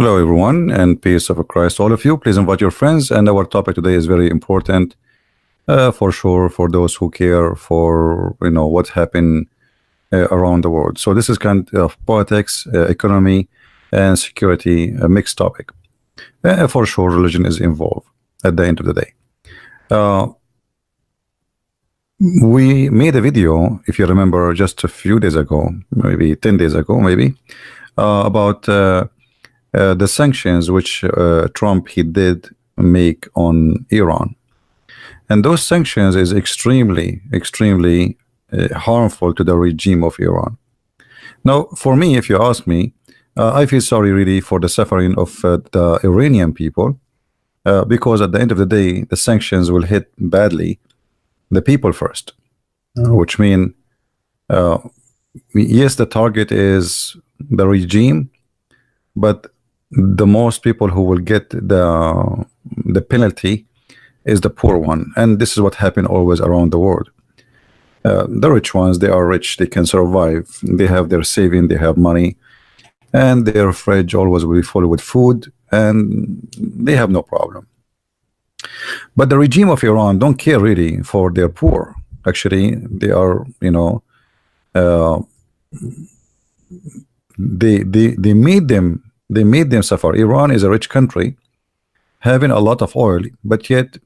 Hello, everyone, and peace of Christ, all of you. Please invite your friends. And our topic today is very important, for sure, for those who care for what happened around the world. So this is kind of politics, economy, and security, a mixed topic. For sure, religion is involved at the end of the day. We made a video, if you remember, just a few days ago, maybe 10 days ago, maybe, about the sanctions which Trump he did make on Iran, and those sanctions is extremely harmful to the regime of Iran. Now, for me, if you ask me, I feel sorry really for the suffering of the Iranian people, because at the end of the day, the sanctions will hit badly the people first, which mean yes, the target is the regime, but the most people who will get the penalty is the poor one. And this is what happened always around the world. The rich ones, they are rich, they can survive, they have their saving, they have money, and their fridge always will be full with food, and they have no problem. But the regime of Iran don't care really for their poor. Actually, they are, they made them suffer. Iran is a rich country having a lot of oil, but yet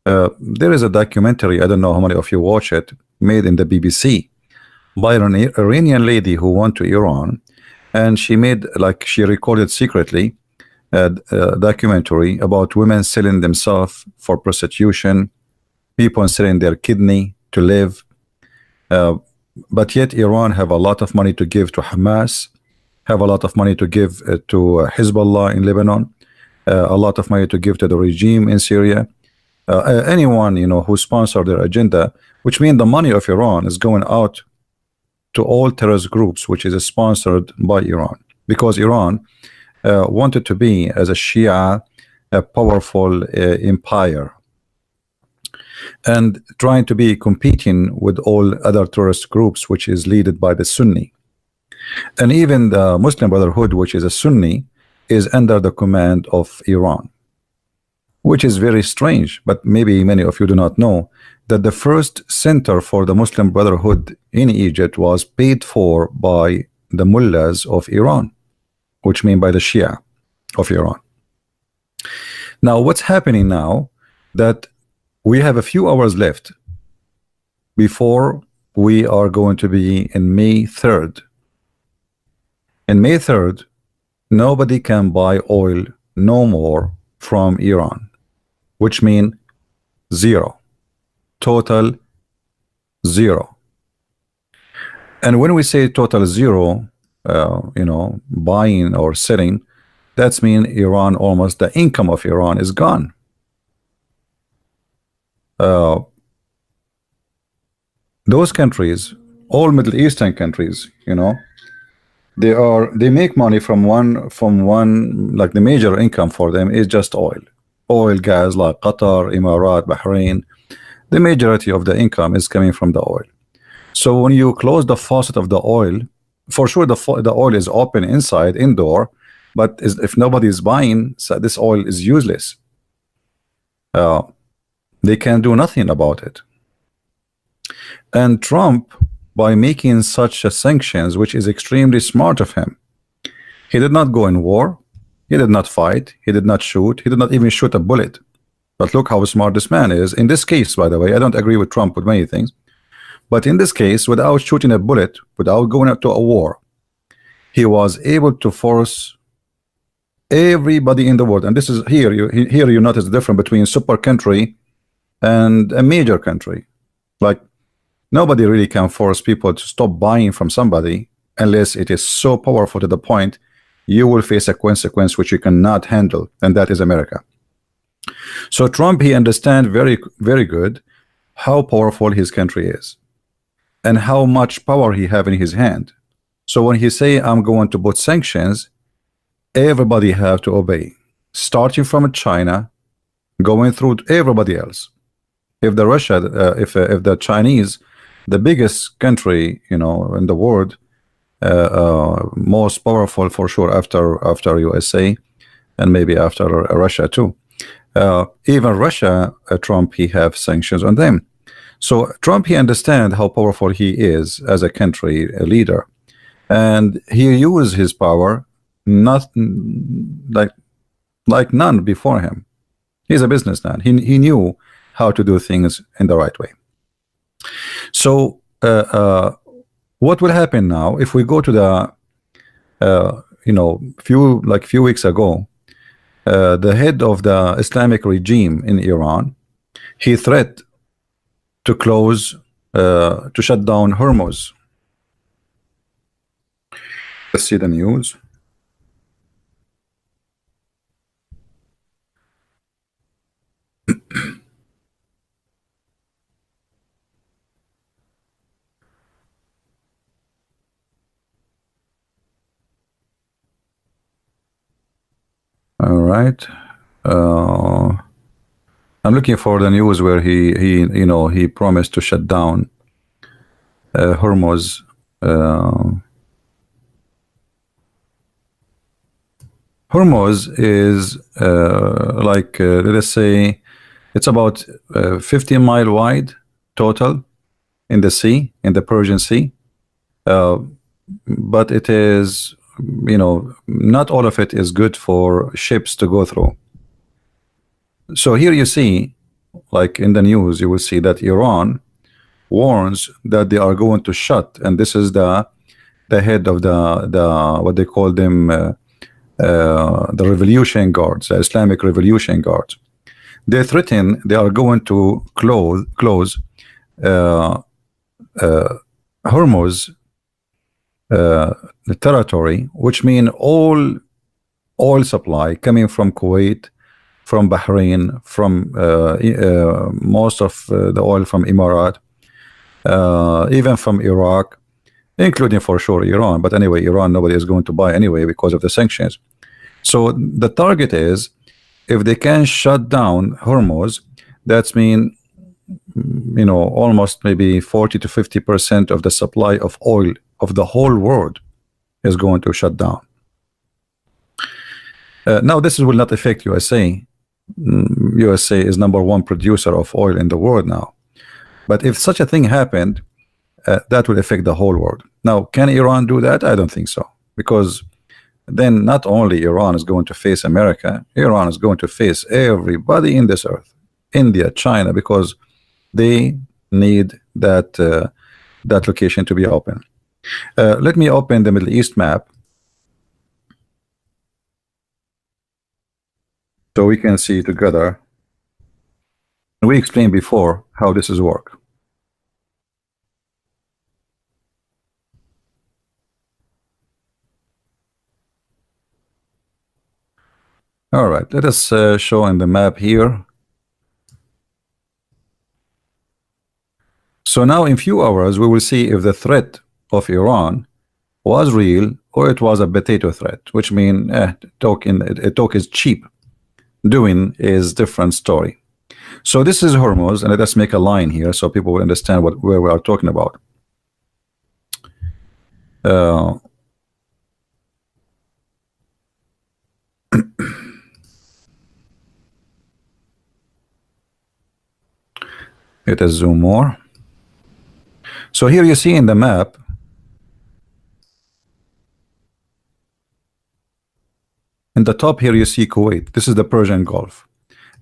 there is a documentary, I don't know how many of you watch it, made in the BBC by an Iranian lady who went to Iran, and she recorded secretly a documentary about women selling themselves for prostitution, people selling their kidney to live, but yet Iran have a lot of money to give to Hamas, have a lot of money to give to Hezbollah in Lebanon, a lot of money to give to the regime in Syria, anyone who sponsor their agenda, which means the money of Iran is going out to all terrorist groups which is sponsored by Iran, because Iran wanted to be, as a Shia, a powerful empire, and trying to be competing with all other terrorist groups which is led by the Sunni. And even the Muslim Brotherhood, which is a Sunni, is under the command of Iran, which is very strange. But maybe many of you do not know that the first center for the Muslim Brotherhood in Egypt was paid for by the mullahs of Iran, which mean by the Shia of Iran. Now, what's happening now, that we have a few hours left before we are going to be in May 3rd. In May 3rd, nobody can buy oil no more from Iran, which means zero, total zero. And when we say total zero, buying or selling, that's mean Iran, almost the income of Iran is gone. Those countries, all Middle Eastern countries, they make money from one, like the major income for them is just oil, gas, like Qatar, Emirat, Bahrain. The majority of the income is coming from the oil. So when you close the faucet of the oil, for sure the oil is open inside, indoor, but if nobody is buying, so this oil is useless. They can do nothing about it. And Trump, by making such a sanctions, which is extremely smart of him, he did not go in war, he did not fight, he did not shoot, he did not even shoot a bullet. But look how smart this man is. In this case, by the way, I don't agree with Trump with many things, but in this case, without shooting a bullet, without going out to a war, he was able to force everybody in the world. And this is here you notice the difference between super country and a major country. Like, nobody really can force people to stop buying from somebody unless it is so powerful to the point you will face a consequence which you cannot handle, and that is America. So Trump, he understands very good how powerful his country is and how much power he have in his hand. So when he say, I'm going to put sanctions, everybody have to obey, starting from China, going through everybody else. If the if the Chinese, the biggest country in the world, most powerful for sure after USA and maybe after Russia too. Even Russia, Trump, he have sanctions on them. So Trump, he understand how powerful he is as a country a leader, and he used his power not like none before him. He's a businessman. He knew how to do things in the right way. So what will happen now if we go to the few weeks ago, the head of the Islamic regime in Iran, he threatened to close to shut down Hormuz. Let's see the news. All right. I'm looking for the news where he promised to shut down Hormuz. Hormuz is let us say it's about 50-mile wide total in the sea, in the Persian Sea, but it is, not all of it is good for ships to go through. So here you see, like in the news, you will see that Iran warns that they are going to shut, and this is the head of the what they call them, the revolution guards, the Islamic revolution guards. They threaten they are going to close Hormuz the territory, which mean all oil supply coming from Kuwait, from Bahrain, from most of the oil from Emirat, even from Iraq, including for sure Iran. But anyway, Iran nobody is going to buy anyway because of the sanctions. So the target is, if they can shut down Hormuz, that's mean almost maybe 40 to 50% of the supply of oil of the whole world is going to shut down. Now this will not affect USA. USA is #1 producer of oil in the world now. But if such a thing happened, that will affect the whole world. Now, can Iran do that? I don't think so, because then not only Iran is going to face America, Iran is going to face everybody in this earth, India, China, because they need that that location to be open. Let me open the Middle East map so we can see together. We explained before how this is work. All right, let us show in the map here. So now in few hours we will see if the threat of Iran was real or it was a potato threat, which means talk is cheap, doing is different story. So this is Hormuz, and let us make a line here so people will understand where we are talking about. Let us zoom more. So here you see in the map, in the top here you see Kuwait. This is the Persian Gulf,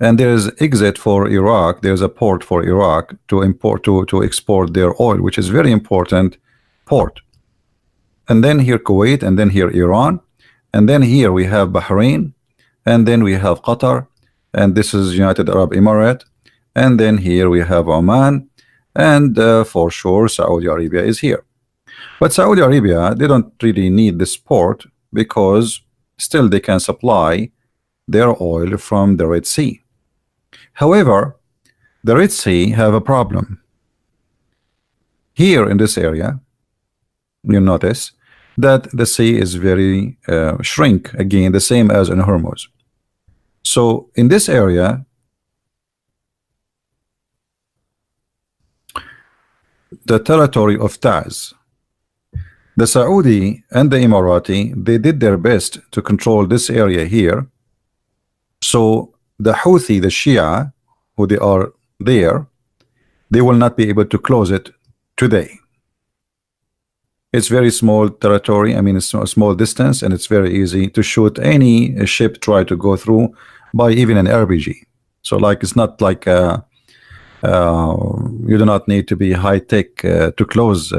and there's exit for Iraq. There's a port for Iraq to import to export their oil, which is very important port. And then here Kuwait, and then here Iran, and then here we have Bahrain, and then we have Qatar, and this is United Arab Emirates, and then here we have Oman, and for sure Saudi Arabia is here. But Saudi Arabia, they don't really need this port because still they can supply their oil from the Red Sea. However, the Red Sea have a problem. Here in this area, you notice that the sea is very shrink, again the same as in Hormuz. So in this area, the territory of Taz, The Saudi and the Emirati, they did their best to control this area here. So the Houthi, the Shia, who they are there, they will not be able to close it today. It's very small territory. I mean, it's a small distance, and it's very easy to shoot any ship try to go through by even an RPG. So like, it's not like you do not need to be high tech to close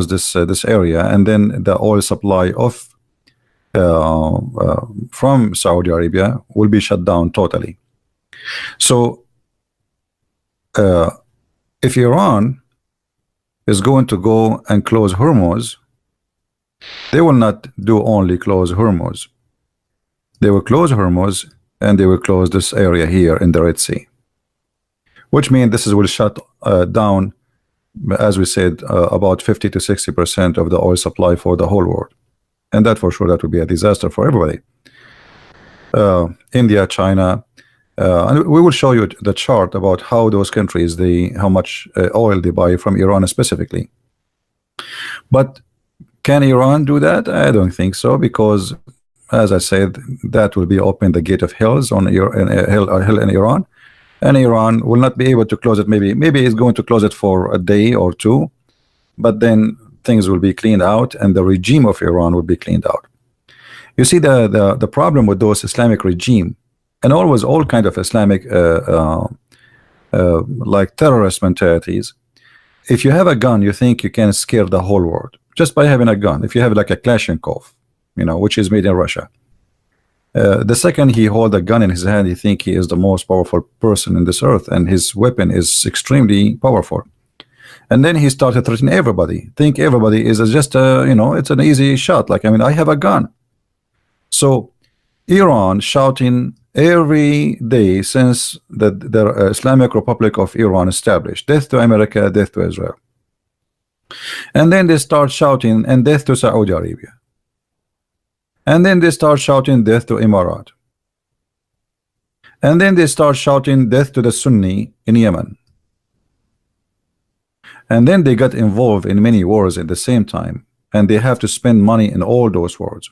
this area. And then the oil supply of from Saudi Arabia will be shut down totally. So if Iran is going to go and close Hormuz, they will not do only close Hormuz. They will close Hormuz, and they will close this area here in the Red Sea, which means this will shut down, as we said, about 50 to 60% of the oil supply for the whole world. And that for sure, that would be a disaster for everybody. India, China, and we will show you the chart about how those countries, how much oil they buy from Iran specifically. But can Iran do that? I don't think so, because as I said, that will be open the gate of hells on hell in Iran, and Iran will not be able to close it. Maybe it's going to close it for a day or two, but then things will be cleaned out, and the regime of Iran will be cleaned out. You see, the problem with those Islamic regime, and always all kind of Islamic like terrorist mentalities, if you have a gun, you think you can scare the whole world just by having a gun. If you have like a Kalashnikov, which is made in Russia, the second he hold a gun in his hand, he think he is the most powerful person in this earth, and his weapon is extremely powerful. And then he started threatening everybody. Think everybody is just it's an easy shot. Like, I mean, I have a gun. So Iran shouting every day since the Islamic Republic of Iran established, death to America, death to Israel. And then they start shouting, and death to Saudi Arabia. And then they start shouting, death to Emirat. And then they start shouting, death to the Sunni in Yemen. And then they got involved in many wars at the same time, and they have to spend money in all those wars.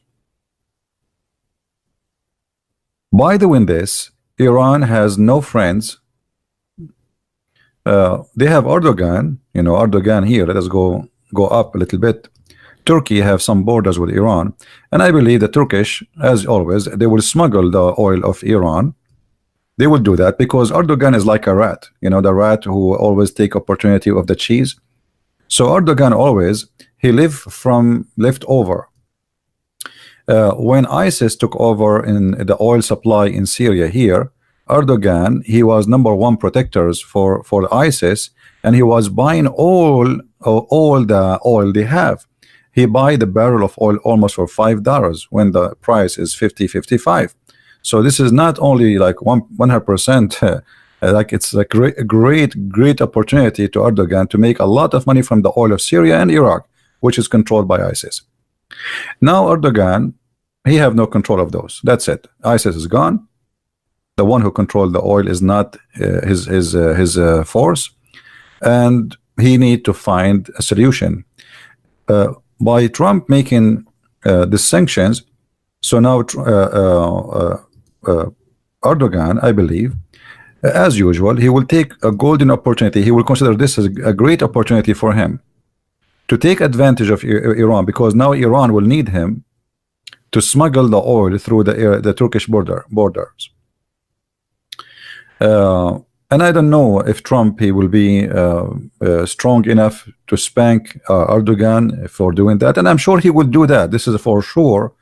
By doing this, Iran has no friends. They have Erdogan, Erdogan here. Let us go up a little bit. Turkey have some borders with Iran, and I believe the Turkish, as always, they will smuggle the oil of Iran. They will do that because Erdogan is like a rat, the rat who always take opportunity of the cheese. So Erdogan always, he live from leftover. When ISIS took over in the oil supply in Syria here, Erdogan, he was #1 protectors for ISIS, and he was buying all the oil they have. He buy the barrel of oil almost for $5 when the price is 50, 55. So this is not only like 100%, like it's a great opportunity to Erdogan to make a lot of money from the oil of Syria and Iraq, which is controlled by ISIS. Now Erdogan, he have no control of those. That's it. ISIS is gone. The one who controlled the oil is not his force, and he need to find a solution. By Trump making the sanctions, so now Erdogan, I believe, as usual, he will take a golden opportunity. He will consider this as a great opportunity for him to take advantage of Iran, because now Iran will need him to smuggle the oil through the Turkish borders. And I don't know if Trump, he will be strong enough to spank Erdogan for doing that, and I'm sure he will do that. This is for sure,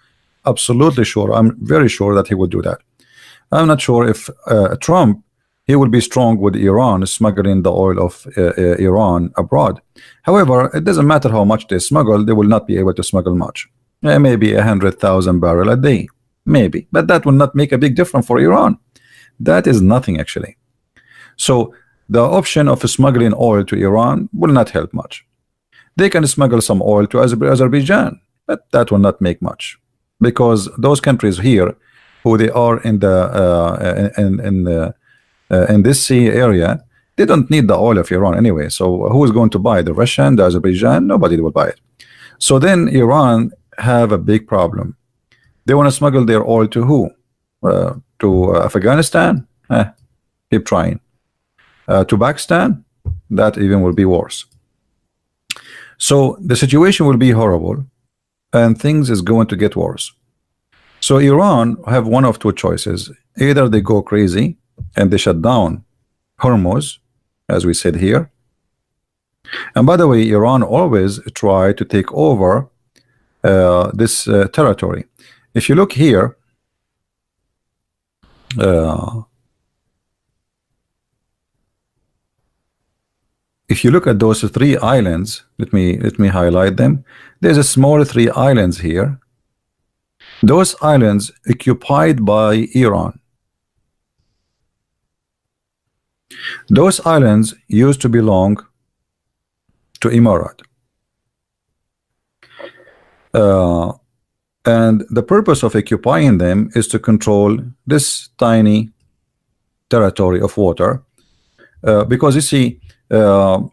absolutely sure. I'm very sure that he will do that. I'm not sure if Trump, he will be strong with Iran smuggling the oil of Iran abroad. However, it doesn't matter how much they smuggle, they will not be able to smuggle much. Maybe 100,000 barrels a day, maybe, but that will not make a big difference for Iran. That is nothing actually. So the option of smuggling oil to Iran will not help much. They can smuggle some oil to Azerbaijan, but that will not make much, because those countries here, who they are in this sea area, they don't need the oil of Iran anyway. So who is going to buy? The Russian, the Azerbaijan? Nobody will buy it. So then Iran have a big problem. They want to smuggle their oil to who? To Afghanistan? Keep trying. To Pakistan? That even will be worse. So the situation will be horrible, and things is going to get worse. So Iran have one of two choices. Either they go crazy and they shut down Hormuz, as we said here. And by the way, Iran always try to take over this territory. If you look here, if you look at those three islands, let me highlight them. There's a small three islands here. Those islands occupied by Iran. Those islands used to belong to Emirat. And the purpose of occupying them is to control this tiny territory of water, because you see, the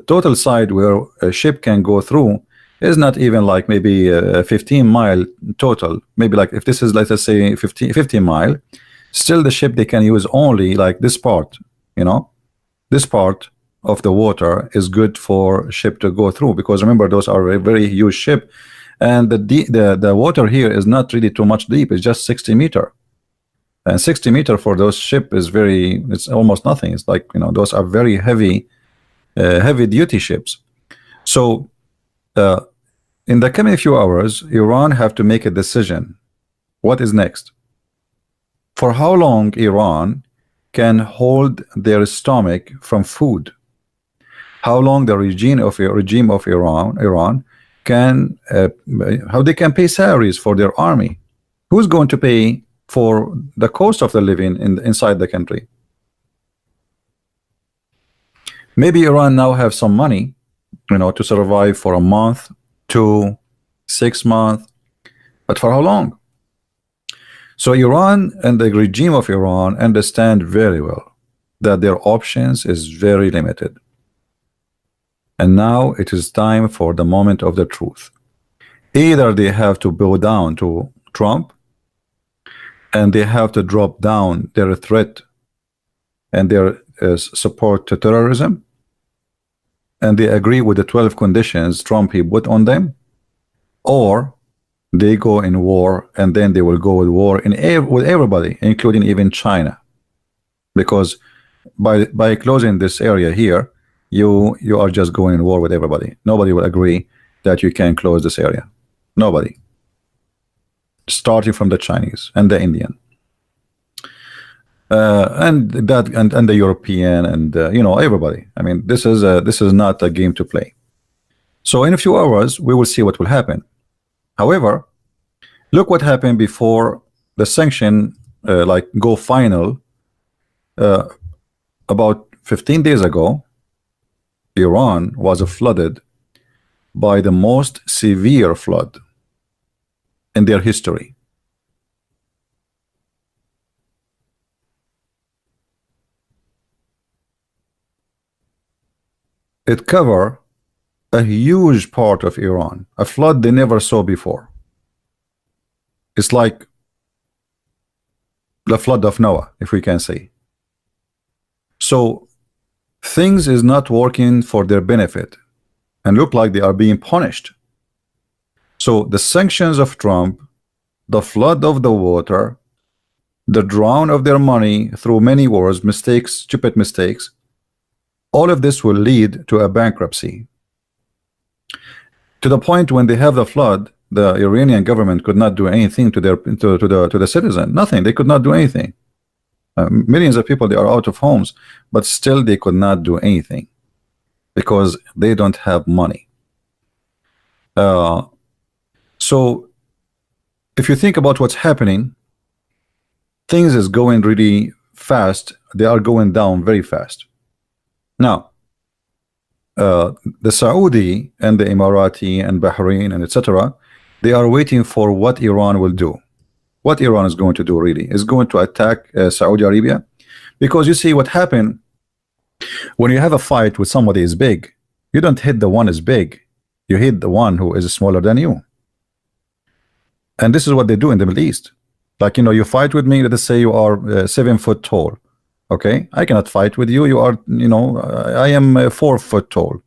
total side where a ship can go through is not even like maybe 15 mile total. Maybe like if this is, let us say 15 mile, still the ship they can use only like this part, you know, this part of the water is good for ship to go through, because remember those are a very huge ship, and the water here is not really too much deep. It's just 60 meter, and 60 meter for those ship is very, it's almost nothing. It's like, you know, those are very heavy heavy duty ships. So in the coming few hours, Iran have to make a decision. What is next? For how long Iran can hold their stomach from food? How long the regime of Iran can how they can pay salaries for their army? Who's going to pay for the cost of the living inside the country? Maybe Iran now have some money, you know, to survive for a month, 2, 6 months, but for how long? So Iran and the regime of Iran understand very well that their options is very limited. And now it is time for the moment of the truth. Either they have to bow down to Trump, and they have to drop down their threat and their support to terrorism, and they agree with the 12 conditions Trump he put on them, or they go in war, and then they will go with war with everybody, including even China, because by closing this area here, you are just going in war with everybody. Nobody will agree that you can close this area. Nobody, starting from the Chinese and the Indian, and the European, and you know, everybody. I mean, this is not a game to play. So in a few hours we will see what will happen. However, look what happened before the sanction like go final. About 15 days ago, Iran was flooded by the most severe flood in their history. It covered a huge part of Iran, a flood they never saw before. It's like the flood of Noah, if we can say. So things is not working for their benefit, and look like they are being punished. So the sanctions of Trump, the flood of the water, the drown of their money through many wars, mistakes, stupid mistakes, all of this will lead to a bankruptcy. To the point when they have the flood, the Iranian government could not do anything to the citizen. Nothing. They could not do anything. Millions of people, they are out of homes, but still they could not do anything because they don't have money. So if you think about what's happening, things is going really fast. They are going down very fast. Now, the Saudi and the Emirati and Bahrain and etc., they are waiting for what Iran will do. What Iran is going to do really is going to attack Saudi Arabia, because you see what happened when you have a fight with somebody is big. You don't hit the one is big. You hit the one who is smaller than you. And this is what they do in the Middle East. Like, you know, you fight with me, let's say you are 7 foot tall. Okay, I cannot fight with you. You are, you know, I am 4 foot tall.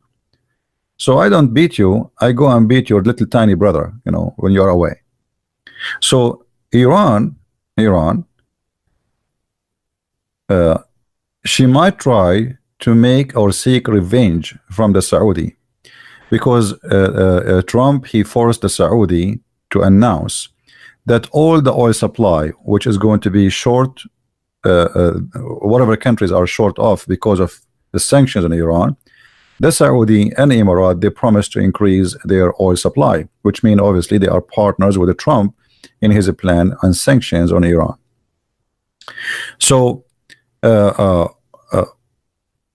So I don't beat you. I go and beat your little tiny brother, you know, when you're away. So Iran, she might try to make or seek revenge from the Saudi, because Trump, he forced the Saudi to announce that all the oil supply, which is going to be short, whatever countries are short of because of the sanctions on Iran, the Saudi and Emirat, they promised to increase their oil supply, which means obviously they are partners with Trump in his plan on sanctions on Iran. So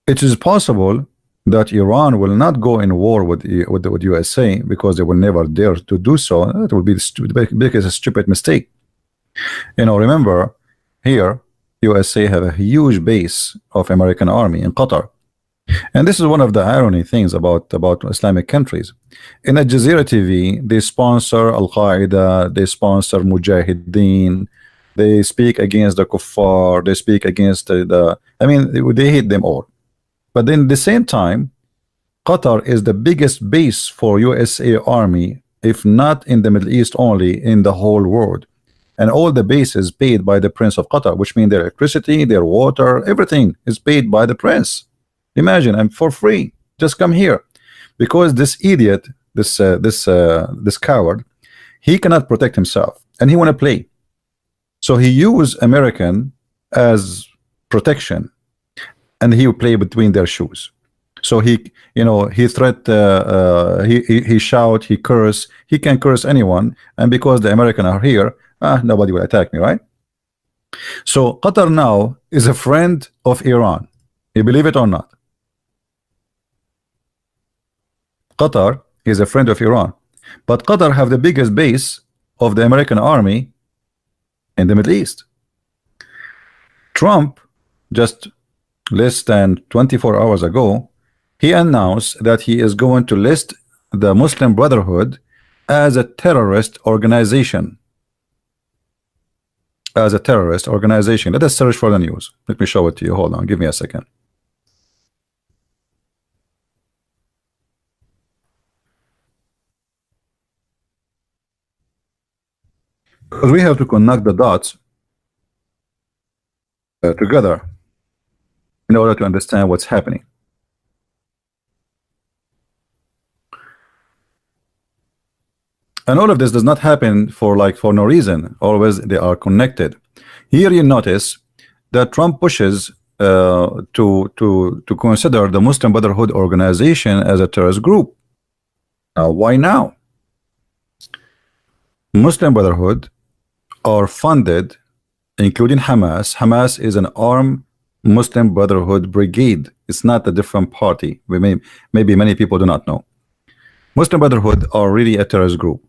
it is possible that Iran will not go in war with USA, because they will never dare to do so. It will be the biggest stupid mistake. You know, remember here USA have a huge base of American army in Qatar. And this is one of the irony things about Islamic countries. In Al Jazeera TV, they sponsor Al-Qaeda, they sponsor Mujahideen, they speak against the kuffar, they speak against I mean, they hate them all. But then at the same time, Qatar is the biggest base for USA army, if not in the Middle East only, in the whole world. And all the bases paid by the Prince of Qatar, which means their electricity, their water, everything is paid by the Prince. Imagine, and for free, just come here. Because this idiot, this coward, he cannot protect himself, and he want to play. So he used American as protection, and he will play between their shoes. So he, you know, he threat, he shout, he curse, he can curse anyone, and because the American are here, nobody will attack me, right? So Qatar now is a friend of Iran. You believe it or not? Qatar is a friend of Iran, but Qatar have the biggest base of the American army in the Middle East. Trump, just less than 24 hours ago, he announced that he is going to list the Muslim Brotherhood as a terrorist organization. As a terrorist organization. Let us search for the news. Let me show it to you. Hold on, give me a second. Because we have to connect the dots together in order to understand what's happening. And all of this does not happen for no reason. Always they are connected. Here you notice that Trump pushes to consider the Muslim Brotherhood organization as a terrorist group. Now, why now? Muslim Brotherhood are funded, including Hamas. Hamas is an armed Muslim Brotherhood brigade. It's not a different party. Maybe many people do not know. Muslim Brotherhood are really a terrorist group.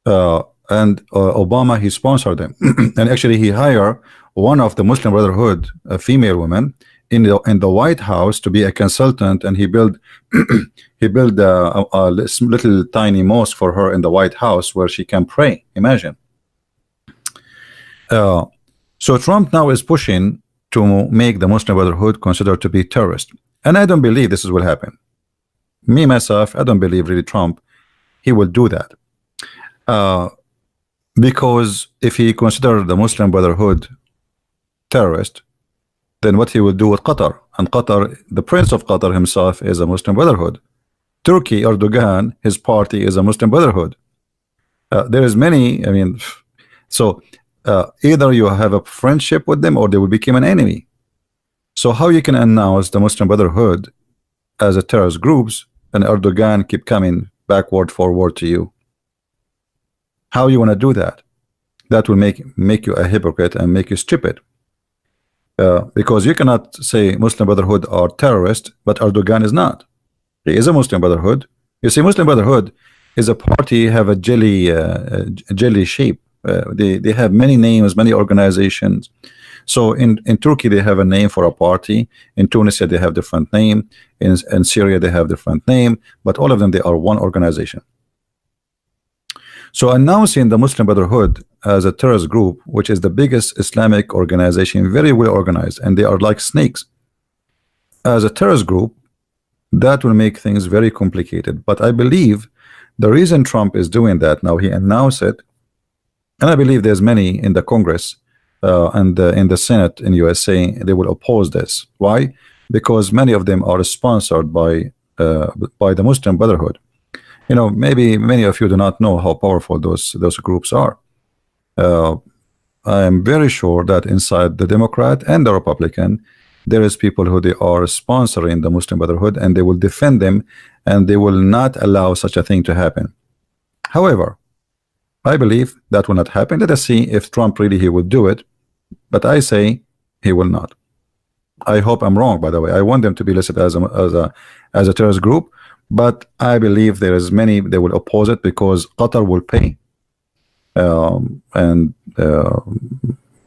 And Obama, he sponsored them. And actually he hired one of the Muslim Brotherhood, a female woman, in the White House to be a consultant, and he built a little tiny mosque for her in the White House where she can pray. Imagine. So Trump now is pushing to make the Muslim Brotherhood considered to be terrorist, and I don't believe this will happen. Me myself, I don't believe really Trump he will do that, because if he considered the Muslim Brotherhood terrorist, then what he will do with Qatar, and Qatar, the Prince of Qatar himself is a Muslim Brotherhood. Turkey, Erdogan, his party is a Muslim Brotherhood. There is many, I mean, so either you have a friendship with them or they will become an enemy. So how you can announce the Muslim Brotherhood as a terrorist groups and Erdogan keep coming backward, forward to you? How you want to do that? That will make you a hypocrite and make you stupid. Because you cannot say Muslim Brotherhood are terrorist, but Erdogan is not. He is a Muslim Brotherhood. You see, Muslim Brotherhood is a party, have a jelly shape. They have many names, many organizations. So in Turkey they have a name for a party. In Tunisia they have different name. In Syria they have different name. But all of them, they are one organization. So announcing the Muslim Brotherhood as a terrorist group, which is the biggest Islamic organization, very well organized, and they are like snakes, as a terrorist group, that will make things very complicated. But I believe the reason Trump is doing that now, he announced it, and I believe there's many in the Congress and in the Senate in USA, they will oppose this. Why? Because many of them are sponsored by the Muslim Brotherhood. You know, maybe many of you do not know how powerful those groups are. I am very sure that inside the Democrat and the Republican, there is people who they are sponsoring the Muslim Brotherhood, and they will defend them, and they will not allow such a thing to happen. However, I believe that will not happen. Let us see if Trump really he will do it, but I say he will not. I hope I'm wrong, by the way. I want them to be listed as a terrorist group, but I believe there is many they will oppose it because Qatar will pay, and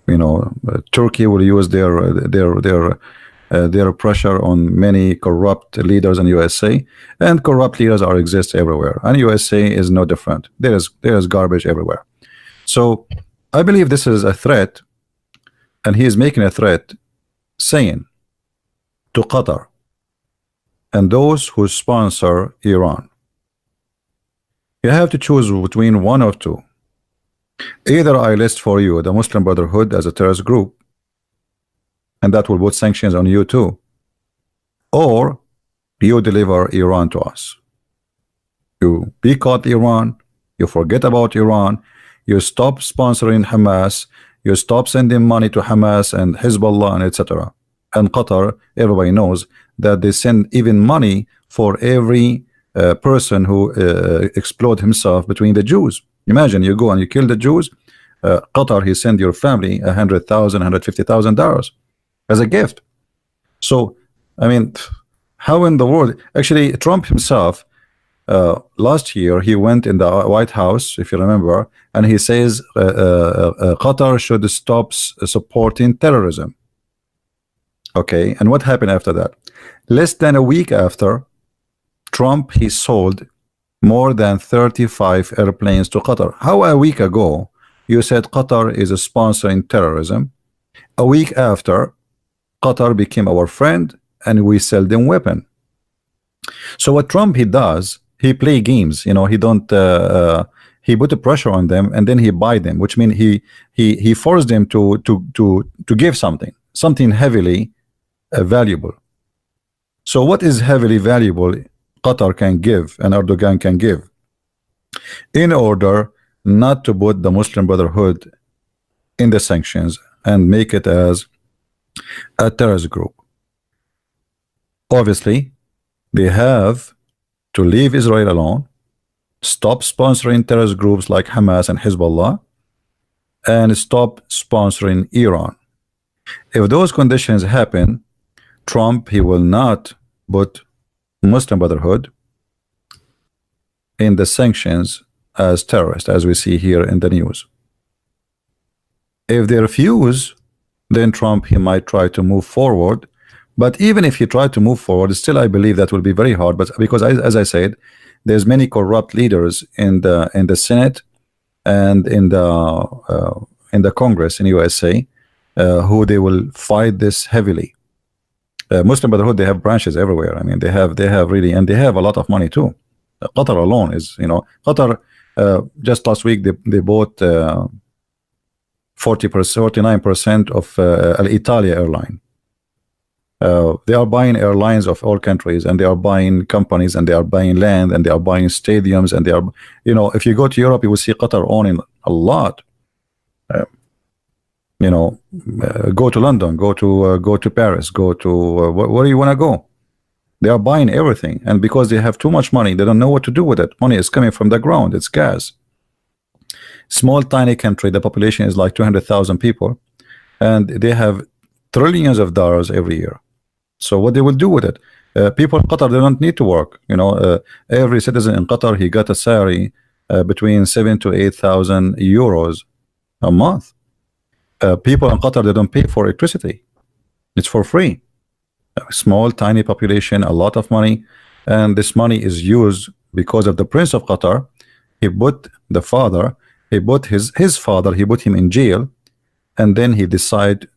you know, Turkey will use their pressure on many corrupt leaders in USA, and corrupt leaders exist everywhere, and USA is no different. There is garbage everywhere. So I believe this is a threat, and he is making a threat saying to Qatar and those who sponsor Iran, you have to choose between one of two. Either I list for you the Muslim Brotherhood as a terrorist group, and that will put sanctions on you too, or you deliver Iran to us. You boycott Iran, you forget about Iran, you stop sponsoring Hamas, you stop sending money to Hamas and Hezbollah and etc. And Qatar, everybody knows that they send even money for every person who explode himself between the Jews. Imagine you go and you kill the Jews, Qatar, he send your family $100,000, $150,000 as a gift. So I mean, how in the world? Actually, Trump himself last year he went in the White House, if you remember, and he says Qatar should stop supporting terrorism. Okay, and what happened after that? Less than a week after, Trump he sold more than 35 airplanes to Qatar. How a week ago you said Qatar is sponsoring terrorism? A week after, Qatar became our friend and we sell them weapon. So what Trump he does, he play games. You know, he don't he put the pressure on them and then he buy them, which means he forced them to give something heavily valuable. So what is heavily valuable Qatar can give and Erdogan can give in order not to put the Muslim Brotherhood in the sanctions and make it as a terrorist group? Obviously, they have to leave Israel alone, stop sponsoring terrorist groups like Hamas and Hezbollah, and stop sponsoring Iran. If those conditions happen, Trump he will not put Muslim Brotherhood in the sanctions as terrorists, as we see here in the news. If they refuse, then Trump he might try to move forward. But even if he tried to move forward, still I believe that will be very hard. But because as I said, there's many corrupt leaders in the Senate and in the Congress in USA who they will fight this heavily. Muslim Brotherhood, they have branches everywhere. I mean, they have really, and they have a lot of money too. Qatar alone is, you know, Qatar just last week they bought 49% of Al-Italia airline. They are buying airlines of all countries, and they are buying companies, and they are buying land, and they are buying stadiums, and they are, you know, if you go to Europe, you will see Qatar owning a lot. You know, go to London, go to Paris, go to where do you want to go? They are buying everything, and because they have too much money, they don't know what to do with it. Money is coming from the ground. It's gas. Small, tiny country. The population is like 200,000 people, and they have trillions of dollars every year. So what they will do with it? People in Qatar, they don't need to work. You know, every citizen in Qatar, he got a salary between 7,000 to 8,000 euros a month. People in Qatar, they don't pay for electricity. It's for free. A small, tiny population, a lot of money, and this money is used because of the Prince of Qatar. He put the father, he put his father, he put him in jail, and then he decided.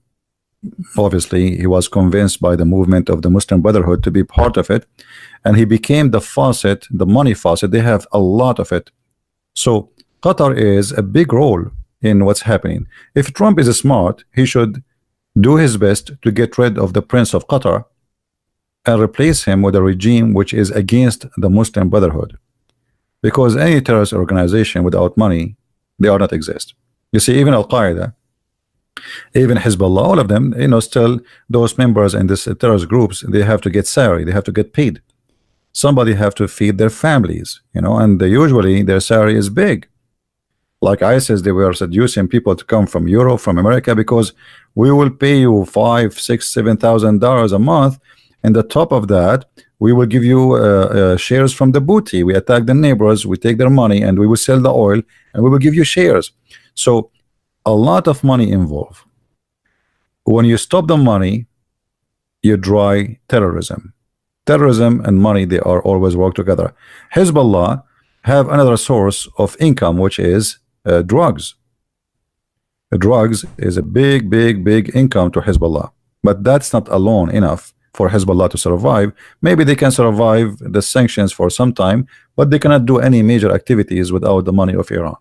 Obviously, he was convinced by the movement of the Muslim Brotherhood to be part of it, and he became the faucet, the money faucet. They have a lot of it. So Qatar is a big role in what's happening. If Trump is smart, he should do his best to get rid of the Prince of Qatar and replace him with a regime which is against the Muslim Brotherhood. Because any terrorist organization without money, they are not exist. You see, even Al Qaeda, even Hezbollah, all of them, still those members in this terrorist groups, they have to get salary, they have to get paid. Somebody have to feed their families, and usually their salary is big. Like ISIS, they were seducing people to come from Europe, from America, because we will pay you $5,000, $6,000, $7,000 a month, and the top of that, we will give you shares from the booty. We attack the neighbors, we take their money, and we will sell the oil, and we will give you shares. So a lot of money involved. When you stop the money, you dry terrorism. Terrorism and money, they are always work together. Hezbollah have another source of income, which is drugs. Drugs is a big income to Hezbollah, but that's not alone enough for Hezbollah to survive. Maybe they can survive the sanctions for some time, but they cannot do any major activities without the money of Iran.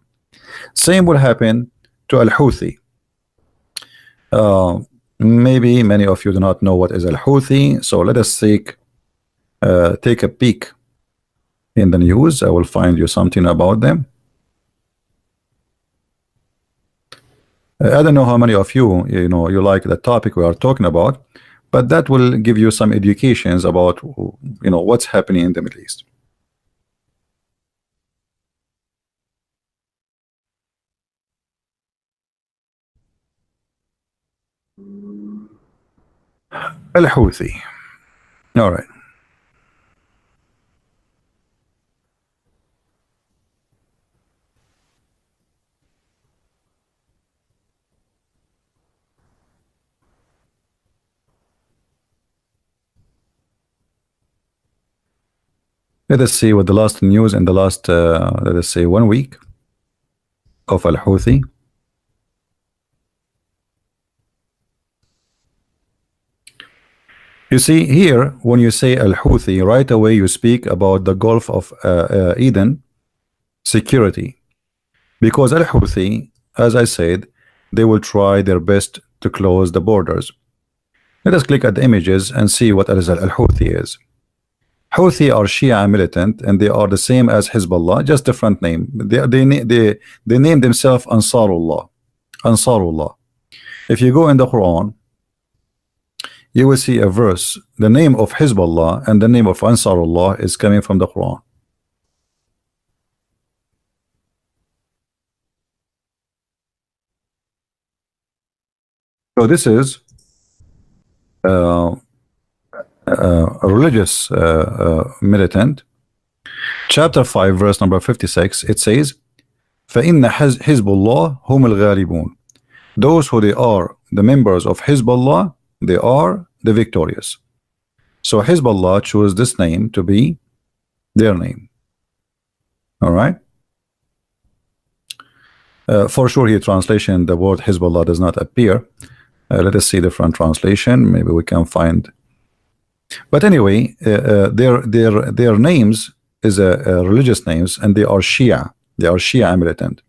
Same will happen to Al-Houthi. Maybe many of you do not know what is Al-Houthi, so let us take a peek in the news. I will find you something about them. I don't know how many of you, you like the topic we are talking about, but that will give you some educations about, what's happening in the Middle East. Al-Houthi. All right. Let us see what the last news in the last, let us say, 1 week of Al-Houthi. You see here, when you say Al-Houthi, right away you speak about the Gulf of Eden security. Because Al-Houthi, as I said, they will try their best to close the borders. Let us click at the images and see what Al-Houthi is. Houthi are Shia militant, and they are the same as Hezbollah, just different name. They name themselves Ansarullah. Ansarullah. If you go in the Quran, you will see a verse. The name of Hezbollah and the name of Ansarullah is coming from the Quran. So this is a religious militant. Chapter 5, verse number 56, it says, فَإِنَّ حِزْبُ اللَّهِ هُمُ الْغَالِبُونَ. Those who they are the members of Hezbollah, they are the victorious. So Hezbollah chose this name to be their name. All right. For sure here translation, the word Hezbollah does not appear. Let us see different translation. Maybe we can find. But anyway, their names is religious names, and they are Shia. They are Shia militant.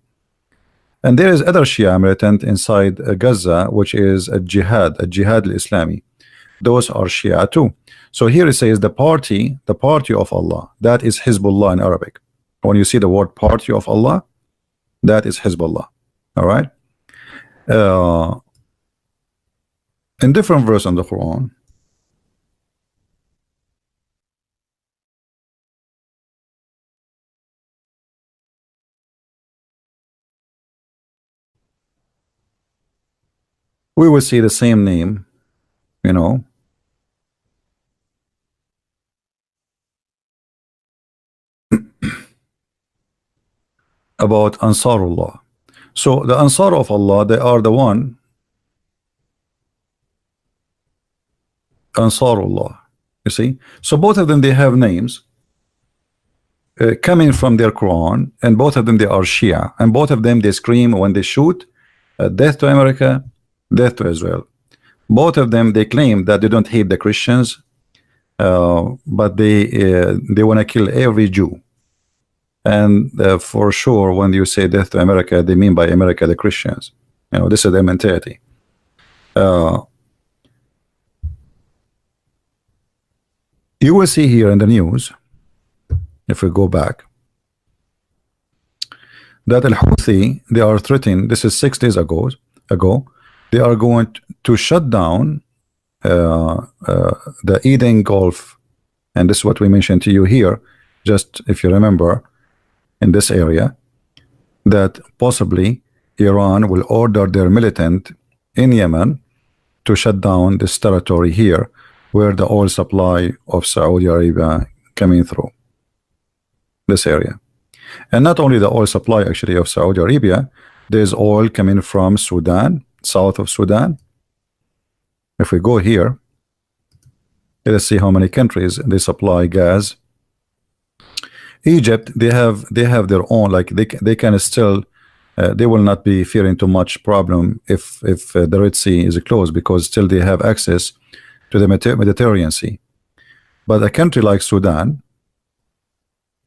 And there is other Shia militant inside Gaza, which is a jihad al-Islami. Those are Shia too. So here it says the party of Allah. That is Hezbollah in Arabic. When you see the word party of Allah, that is Hezbollah. All right. In different verse in the Quran, we will see the same name, about Ansarullah. So the Ansar of Allah, they are the one Ansarullah. You see, so both of them, they have names coming from their Quran, and both of them, they are Shia, and both of them, they scream when they shoot, death to America, death to Israel. Both of them, they claim that they don't hate the Christians, but they want to kill every Jew. And for sure, when you say death to America, they mean by America the Christians. You know, this is their mentality. You will see here in the news, if we go back, that Al-Houthi, they are threatening, this is 6 days ago, they are going to shut down the Eden Gulf, and this is what we mentioned to you here, just if you remember, in this area, that possibly Iran will order their militant in Yemen to shut down this territory here, where the oil supply of Saudi Arabia coming through this area. And not only the oil supply actually of Saudi Arabia, there's oil coming from Sudan, south of Sudan. If we go here, let's see how many countries they supply gas. Egypt, they have their own, like they can still they will not be fearing too much problem if the Red Sea is closed, because still they have access to the Mediterranean Sea. But a country like Sudan,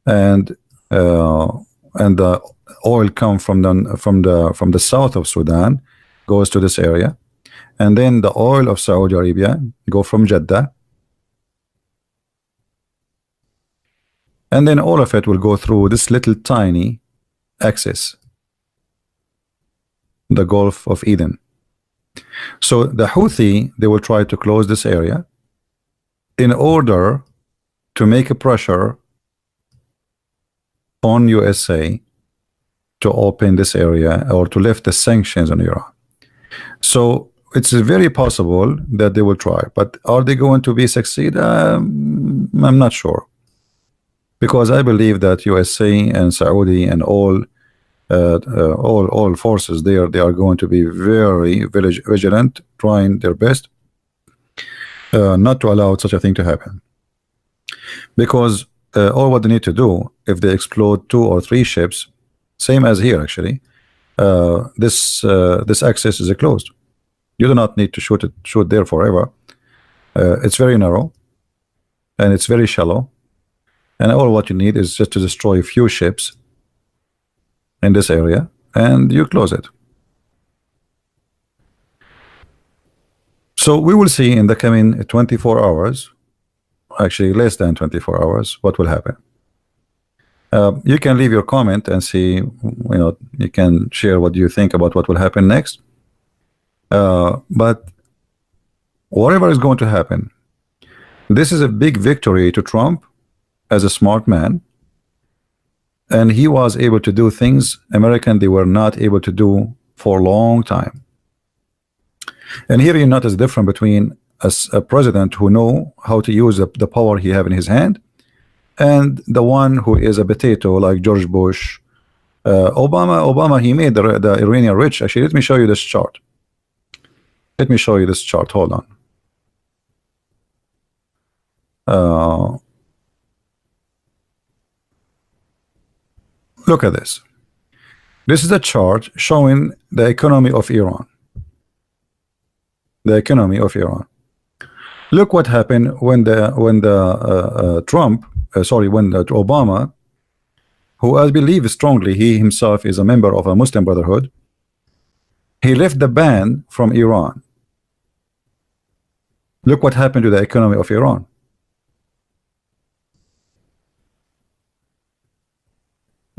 and the oil come from the south of Sudan, goes to this area, and then the oil of Saudi Arabia go from Jeddah, and then all of it will go through this little tiny axis, the Gulf of Eden. So the Houthi, they will try to close this area in order to make a pressure on USA to open this area or to lift the sanctions on Iran. So it's very possible that they will try, but are they going to be succeed? I'm not sure, because I believe that USA and Saudi and all forces there, they are going to be very vigilant, trying their best not to allow such a thing to happen, because all what they need to do, if they explode 2 or 3 ships, same as here actually, this access is closed. You do not need to shoot there forever. It's very narrow and it's very shallow, and all what you need is just to destroy a few ships in this area and you close it. So we will see in the coming 24 hours, actually less than 24 hours, what will happen. You can leave your comment and see, you can share what you think about what will happen next. But whatever is going to happen, this is a big victory to Trump as a smart man, and he was able to do things American they were not able to do for a long time. And here you notice the difference between a president who know how to use the power he have in his hand, and the one who is a potato like George Bush. Obama, he made the Iranian rich. Actually, let me show you this chart. Let me show you this chart. Hold on. Look at this. This is a chart showing the economy of Iran. The economy of Iran. Look what happened when Obama, who I believe strongly he himself is a member of a Muslim Brotherhood, he left the ban from Iran. Look what happened to the economy of Iran.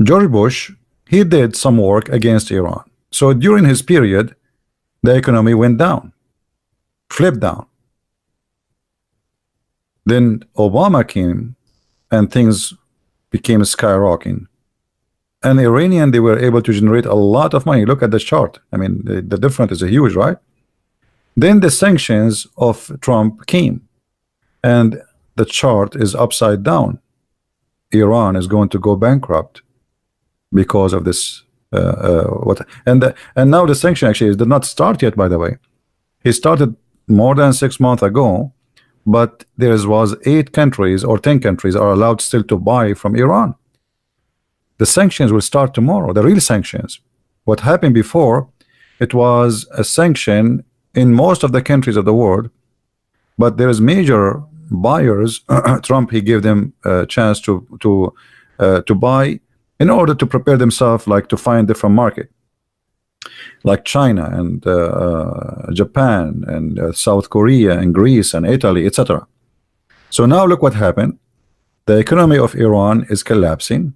George Bush, he did some work against Iran. So during his period, the economy went down, flipped down. Then Obama came and things became skyrocketing. And Iranian, they were able to generate a lot of money. Look at the chart. I mean, the difference is huge, right? Then the sanctions of Trump came, and the chart is upside down. Iran is going to go bankrupt because of this. And now the sanction actually did not start yet, by the way. He started more than 6 months ago, but there was 8 countries or 10 countries are allowed still to buy from Iran. The sanctions will start tomorrow, the real sanctions. What happened before, it was a sanction in most of the countries of the world, but there is major buyers. Trump, he gave them a chance to buy in order to prepare themselves, like to find different market, like China and Japan and South Korea and Greece and Italy, etc. So now look what happened. The economy of Iran is collapsing,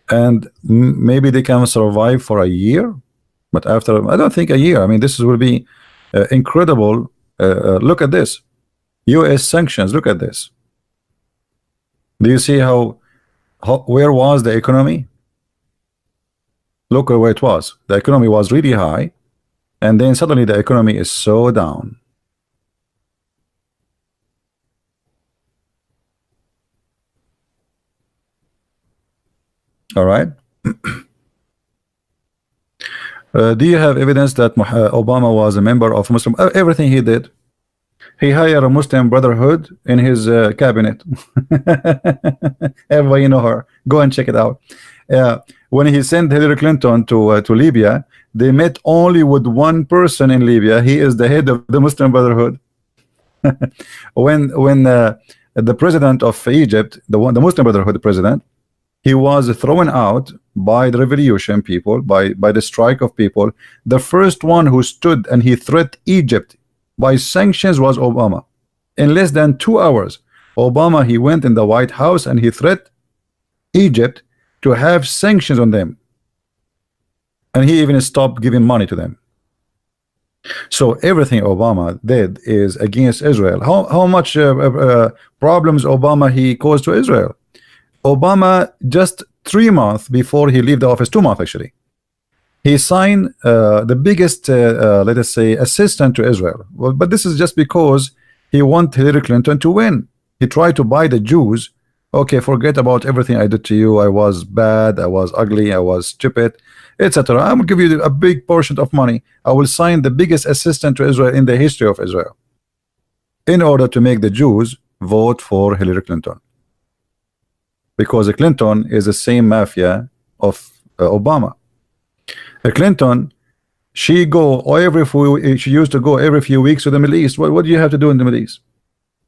and maybe they can survive for a year, but after, I don't think a year. I mean, this will be incredible. Look at this. US sanctions. Look at this. Do you see how where was the economy? Look at where it was. The economy was really high, and then suddenly the economy is so down. All right. Do you have evidence that Obama was a member of Muslim? Everything he did, he hired a Muslim Brotherhood in his cabinet. Everybody know her. Go and check it out. When he sent Hillary Clinton to Libya, they met only with one person in Libya. He is the head of the Muslim Brotherhood. when the president of Egypt, the Muslim Brotherhood president, he was thrown out by the revolution people, by the strike of people. The first one who stood and he threatened Egypt by sanctions was Obama. In less than 2 hours, Obama, he went in the White House and he threatened Egypt to have sanctions on them, and he even stopped giving money to them. So everything Obama did is against Israel. How much problems Obama he caused to Israel? Obama, just 3 months before he left the office, 2 months actually, he signed the biggest let us say assistant to Israel. Well, but this is just because he wanted Hillary Clinton to win. He tried to buy the Jews. Okay, forget about everything I did to you. I was bad, I was ugly, I was stupid, etc. I will give you a big portion of money. I will sign the biggest assistant to Israel in the history of Israel, in order to make the Jews vote for Hillary Clinton, because Clinton is the same mafia of Obama. Clinton, she used to go every few weeks to the Middle East. What do you have to do in the Middle East?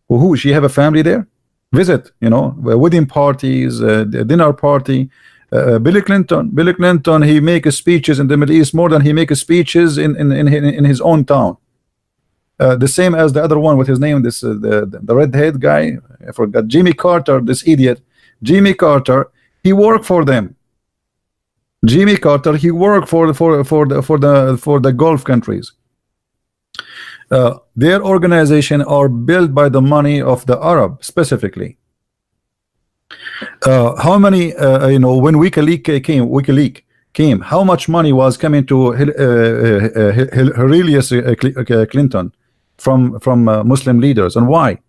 Who she have a family there? Visit, you know, wedding parties, dinner party. Billy Clinton, he make speeches in the Middle East more than he make speeches in his own town. The same as the other one, with his name, this the red-head guy, I forgot, Jimmy Carter, this idiot. Jimmy Carter, he worked for them. Jimmy Carter, he worked for the Gulf countries. Their organization are built by the money of the Arab specifically. How many you know, when WikiLeaks came, how much money was coming to Hillary Clinton from Muslim leaders, and why?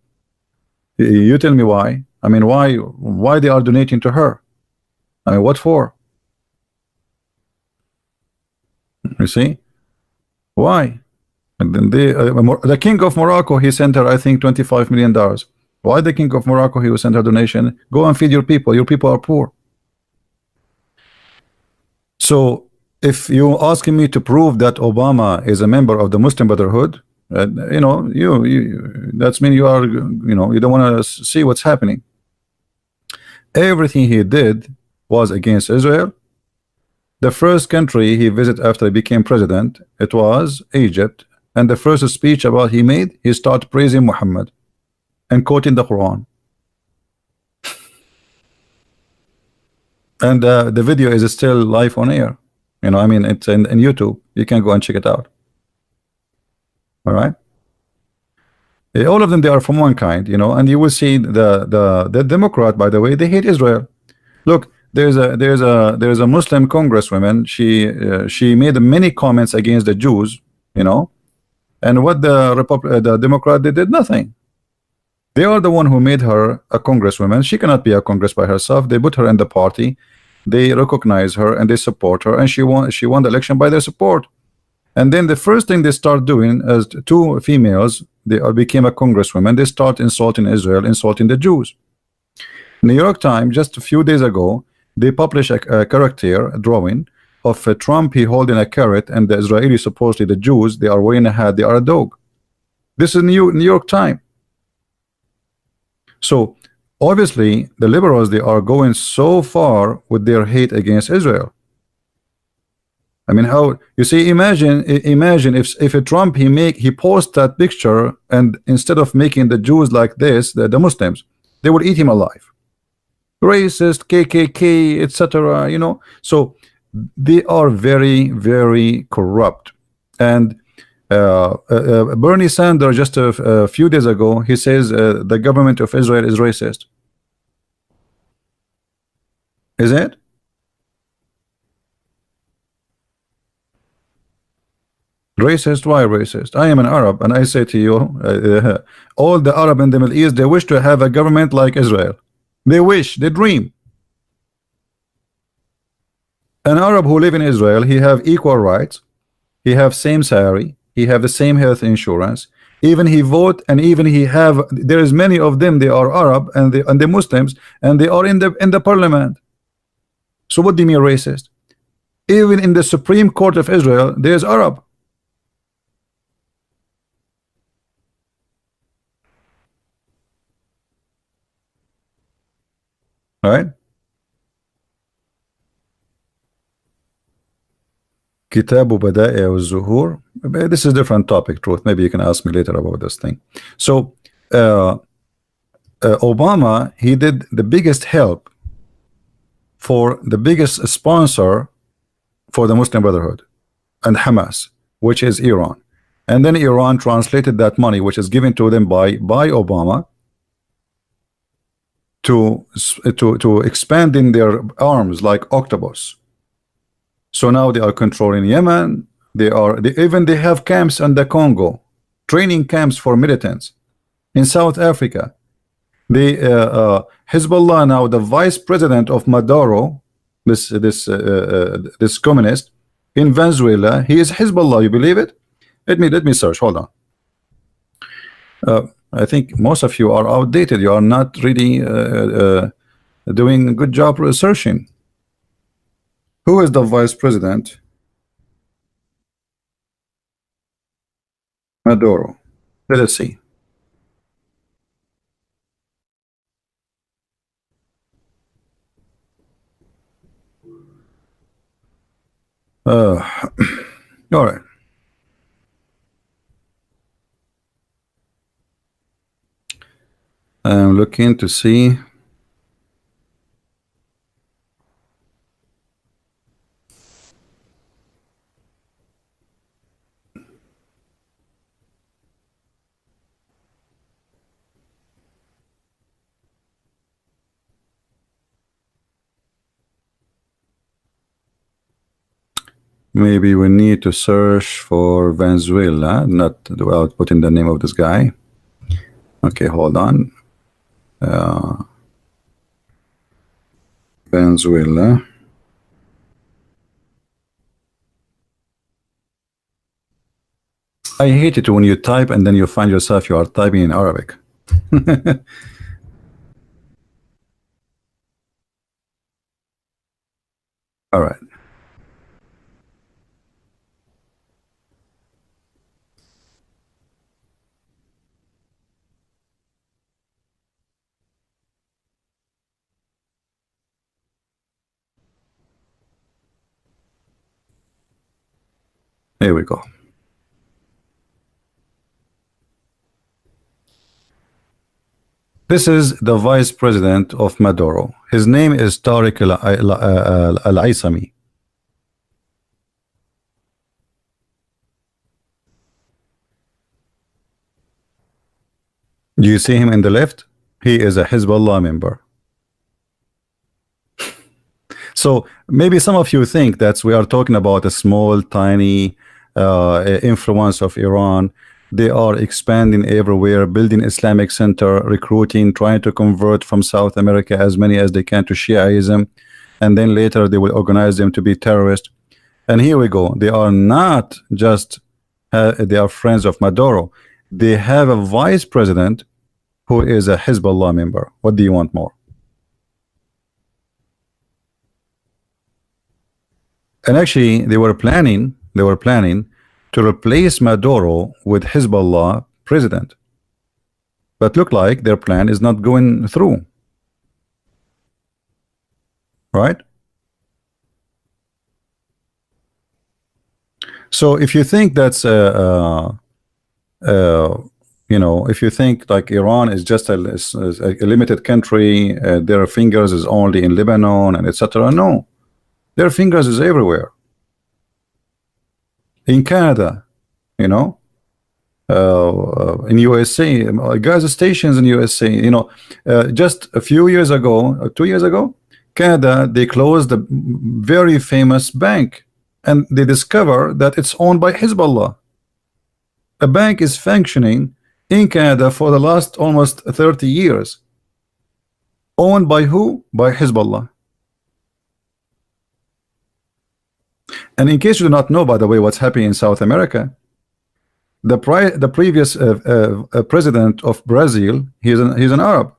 You tell me why. I mean, why they are donating to her? I mean, what for? You see, why? And then the king of Morocco, he sent her, I think, $25 million. Why the king of Morocco, he will send her donation? Go and feed your people. Your people are poor. So if you asking me to prove that Obama is a member of the Muslim Brotherhood, you know, you that's mean you are, you know, you don't want to see what's happening. Everything he did was against Israel. The first country he visited after he became president, it was Egypt. And the first speech about he made, he started praising Muhammad and quoting the Quran. And the video is still live on air. You know, I mean, it's in YouTube. You can go and check it out. All right. All of them, they are from one kind, you know, and you will see the Democrat, by the way, they hate Israel. Look, there's a Muslim congresswoman. She made many comments against the Jews, you know, and what the Democrat, they did nothing. They are the one who made her a congresswoman. She cannot be a congress by herself. They put her in the party, they recognize her and they support her, and she won the election by their support. And then the first thing they start doing is two females, They became a congresswoman. They start insulting Israel, insulting the Jews. New York Times just a few days ago, they published a character drawing of Trump. He holding a carrot, and the Israelis, supposedly the Jews, they are wearing a hat. They are a dog. This is New York Times. So obviously the liberals, they are going so far with their hate against Israel. I mean, how you see? Imagine if a Trump he posts that picture, and instead of making the Jews like this, the Muslims, they would eat him alive. Racist, KKK, etc. You know, so they are very, very corrupt. And Bernie Sanders just a few days ago, he says the government of Israel is racist. Is it? Racist? Why racist? I am an Arab, and I say to you, all the Arab in the Middle East, they wish to have a government like Israel. They wish, they dream. An Arab who live in Israel, he have equal rights, he have same salary, he have the same health insurance, even he vote, and even he have, there is many of them, they are Arab, and the Muslims, and they are in the parliament. So what do you mean racist? Even in the Supreme Court of Israel, there is Arab. Right? Kitabu Badai al-Zuhur. This is a different topic, Truth. Maybe you can ask me later about this thing. So Obama, he did the biggest help for the biggest sponsor for the Muslim Brotherhood and Hamas, which is Iran. And then Iran translated that money, which is given to them by Obama, to expand in their arms like octopus. So now they are controlling Yemen. They have camps in the Congo, training camps for militants in South Africa. The Hezbollah now, the vice president of Maduro, this communist in Venezuela, he is Hezbollah. You believe it? Let me search. Hold on. I think most of you are outdated. You are not really doing a good job researching. Who is the vice president? Maduro. Let us see. All right. I'm looking to see. Maybe we need to search for Venezuela, not without putting the name of this guy. Okay, hold on. Venezuela. I hate it when you type and then you find yourself you are typing in Arabic. All right. Here we go. This is the vice president of Maduro. His name is Tariq al-Aissami. Do you see him in the left? He is a Hezbollah member. So maybe some of you think that we are talking about a small, tiny influence of Iran. They are expanding everywhere, building Islamic center, recruiting, trying to convert from South America as many as they can to Shiaism, and then later they will organize them to be terrorists. And here we go. They are not just they are friends of Maduro. They have a vice president who is a Hezbollah member. What do you want more? And actually, they were planning to replace Maduro with Hezbollah president. But look like their plan is not going through. Right? So if you think that's you know, if you think like Iran is just a limited country, their fingers is only in Lebanon and etc. No, their fingers is everywhere. In Canada, you know, in USA, gas stations in USA, you know, just a few years ago, 2 years ago, Canada, they closed a very famous bank and they discover that it's owned by Hezbollah. A bank is functioning in Canada for the last almost 30 years. Owned by who? By Hezbollah. And in case you do not know, by the way, what's happening in South America, the previous president of Brazil, he's an Arab.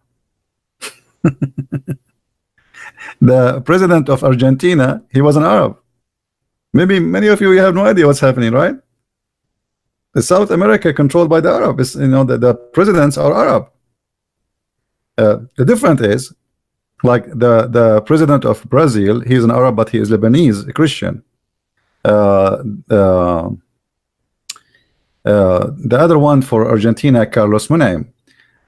The president of Argentina, he was an Arab. Maybe many of you have no idea what's happening, right? The South America controlled by the Arabs, you know, the presidents are Arab. The difference is, like the president of Brazil, he's an Arab, but he is Lebanese, a Christian. The other one for Argentina, Carlos Menem.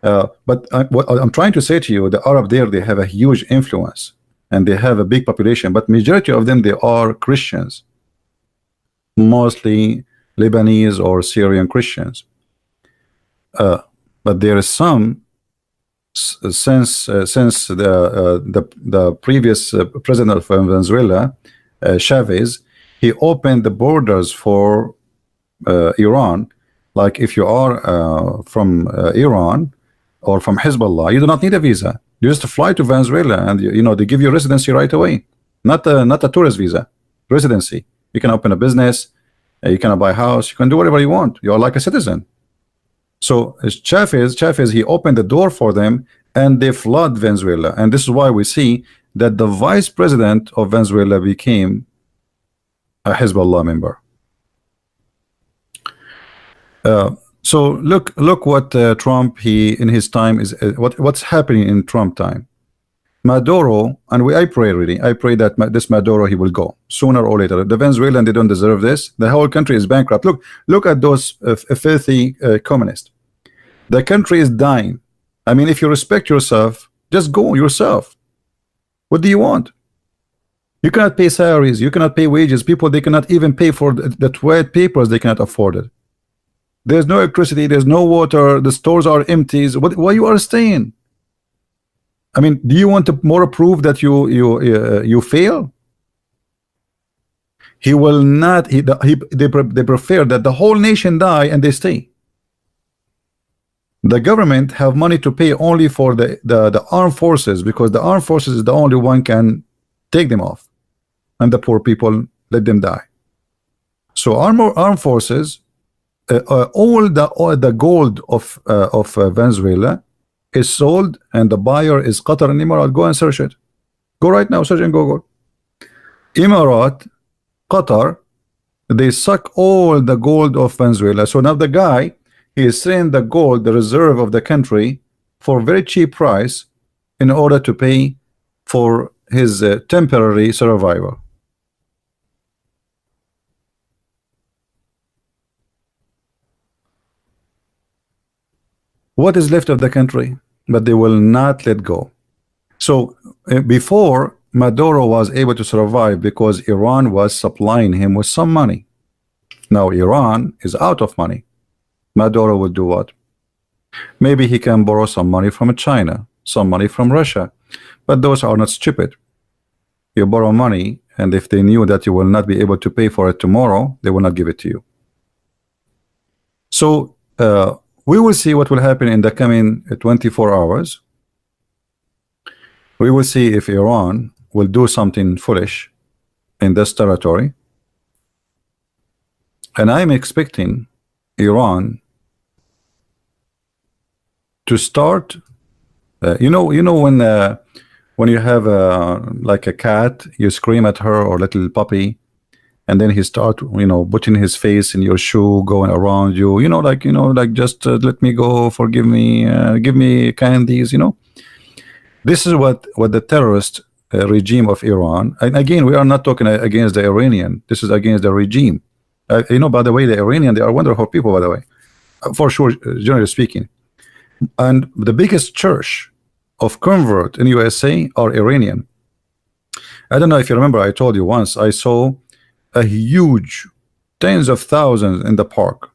But what I'm trying to say to you, the Arab there, they have a huge influence and they have a big population, but majority of them, they are Christians, mostly Lebanese or Syrian Christians. But there is some since the previous president of Venezuela, Chavez, he opened the borders for Iran. Like if you are from Iran or from Hezbollah, you do not need a visa. You just fly to Venezuela, and you know they give you residency right away. Not a tourist visa, residency. You can open a business, you can buy a house, you can do whatever you want. You are like a citizen. So Chavez, he opened the door for them, and they flood Venezuela. And this is why we see that the vice president of Venezuela became a Hezbollah member. So look what Trump, he in his time is what's happening in Trump time. Maduro, and I pray that this Maduro, he will go sooner or later. The Venezuelans, they don't deserve this. The whole country is bankrupt. Look at those filthy communists. The country is dying. I mean, if you respect yourself, just go yourself. What do you want? You cannot pay salaries, you cannot pay wages. People, they cannot even pay for the toilet papers. They cannot afford it. There's no electricity, there's no water, the stores are empty. Why you are staying? I mean, do you want to more prove that you fail? He will not. They prefer that the whole nation die and they stay. The government have money to pay only for the armed forces, because the armed forces is the only one can take them off, and the poor people let them die. So armed forces, all the gold of Venezuela is sold, and the buyer is Qatar and Emirates. Go and search it. Go right now, search in Google. Emirates, Qatar, they suck all the gold of Venezuela. So now the guy, he is selling the gold, the reserve of the country, for very cheap price in order to pay for his temporary survival. What is left of the country? But they will not let go. So before, Maduro was able to survive because Iran was supplying him with some money. Now Iran is out of money. Maduro will do what? Maybe he can borrow some money from China, some money from Russia, but those are not stupid. You borrow money, and if they knew that you will not be able to pay for it tomorrow, they will not give it to you. So we will see what will happen in the coming 24 hours. We will see if Iran will do something foolish in this territory. And I'm expecting Iran to start. When you have like a cat, you scream at her or little puppy, and then he start putting his face in your shoe, going around you, like just let me go, forgive me, give me candies. This is what the terrorist regime of Iran. And again, we are not talking against the Iranian. This is against the regime. By the way, the Iranian, they are wonderful people, by the way, for sure, generally speaking. And the biggest church of convert in USA are Iranian. I don't know if you remember, I told you once, I saw a huge tens of thousands in the park.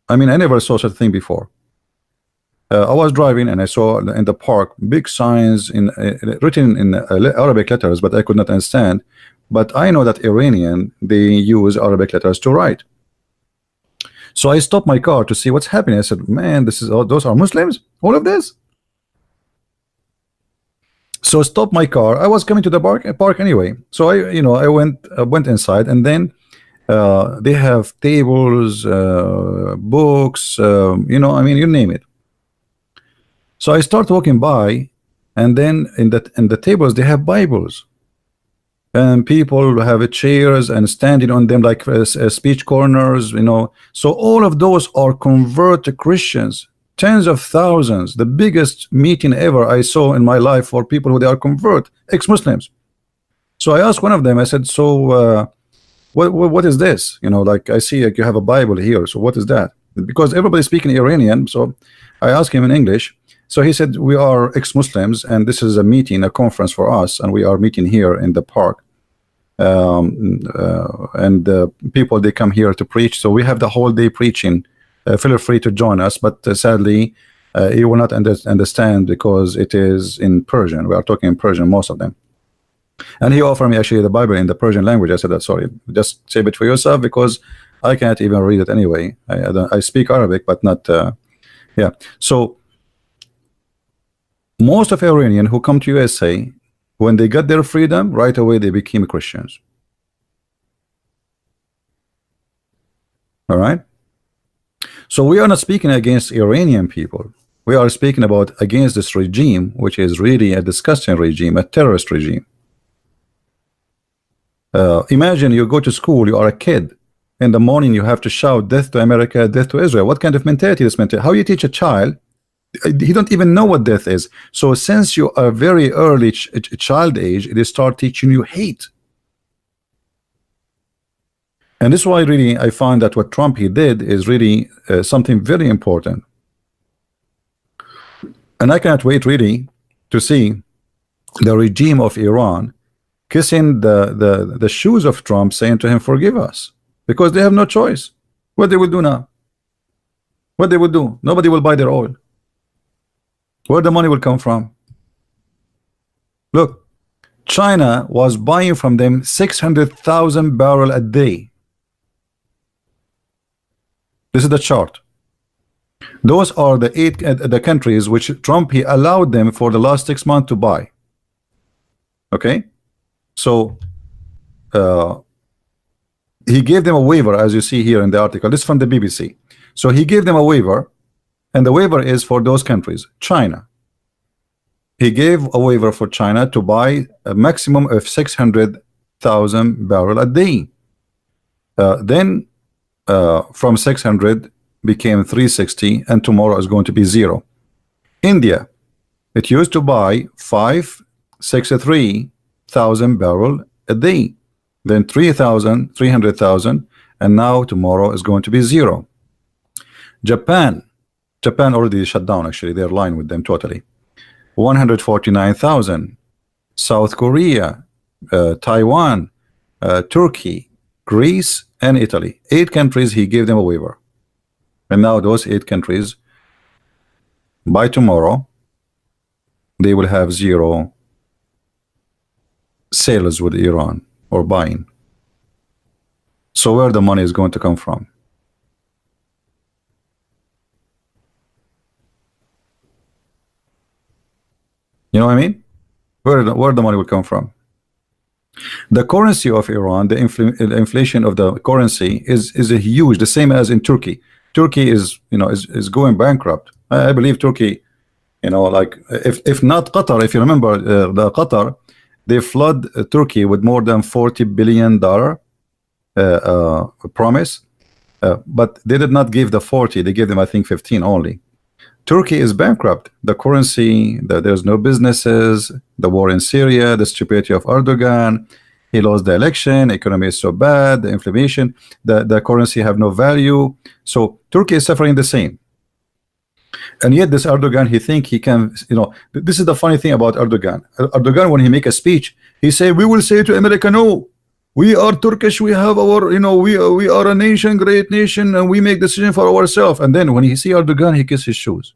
I mean, I never saw such a thing before. I was driving and I saw in the park big signs written in Arabic letters, but I could not understand. But I know that Iranian, they use Arabic letters to write. So I stopped my car to see what's happening. I said, man, those are Muslims, all of this. So stop my car. I was coming to the park anyway. So I went inside, and then they have tables, books, I mean, you name it. So I start walking by, and then in the tables they have Bibles, and people have chairs and standing on them like speech corners. So all of those are converted Christians. Tens of thousands, the biggest meeting ever I saw in my life for people who they are convert, ex-Muslims. So I asked one of them, I said, so what is this? Like I see like you have a Bible here, so what is that? Because everybody's speaking Iranian, so I asked him in English. So he said, we are ex-Muslims, and this is a meeting, a conference for us, and we are meeting here in the park. And people, they come here to preach, so we have the whole day preaching. Feel free to join us, but sadly you will not understand because it is in Persian. We are talking in Persian, most of them. And he offered me actually the Bible in the Persian language. I said, sorry, just save it for yourself, because I can't even read it anyway. I speak Arabic, but not yeah. So most of Iranian who come to USA, when they got their freedom, right away they became Christians. All right. So we are not speaking against Iranian people. We are speaking about against this regime, which is really a disgusting regime, a terrorist regime. Imagine you go to school, you are a kid. In the morning you have to shout death to America, death to Israel. What kind of mentality is mentality? How you teach a child? He don't even know what death is. So since you are very early child age, they start teaching you hate. And this is why really I find that what Trump he did is really something very important. And I cannot wait really to see the regime of Iran kissing the shoes of Trump, saying to him, forgive us, because they have no choice. What they will do now? What they will do? Nobody will buy their oil. Where the money will come from? Look, China was buying from them 600,000 barrels a day. This is the chart. Those are the the countries which Trump he allowed them for the last 6 months to buy. Okay, so he gave them a waiver, as you see here in the article. This is from the BBC. So he gave them a waiver, and the waiver is for those countries. China, he gave a waiver for China to buy a maximum of 600,000 barrels a day. Then from 600 became 360, and tomorrow is going to be 0. India, it used to buy 563,000 barrels a day, then 300,000, and now tomorrow is going to be 0. Japan already shut down, actually they're lying with them totally. 149,000. South Korea, Taiwan, Turkey, Greece, and Italy. 8 countries he gave them a waiver, and now those 8 countries by tomorrow they will have 0 sales with Iran or buying. So where the money is going to come from? You know what I mean? Where the money will come from? The currency of Iran, the inflation of the currency is a huge, the same as in Turkey. Turkey is is going bankrupt. I believe Turkey You know, like if not Qatar, if you remember, the Qatar, they flood Turkey with more than $40 billion promise, but they did not give the 40. They gave them, I think, 15 only. Turkey is bankrupt. The currency, there's no businesses, the war in Syria, the stupidity of Erdogan. He lost the election. Economy is so bad. The inflation, the currency have no value. So Turkey is suffering the same. And yet this Erdogan, he think he can, you know, this is the funny thing about Erdogan. Erdogan, when he make a speech, he say, we will say to America, no, we are Turkish, we have our, you know, we are a nation, great nation, and we make decision for ourselves. And then when he see Erdogan, he kiss his shoes.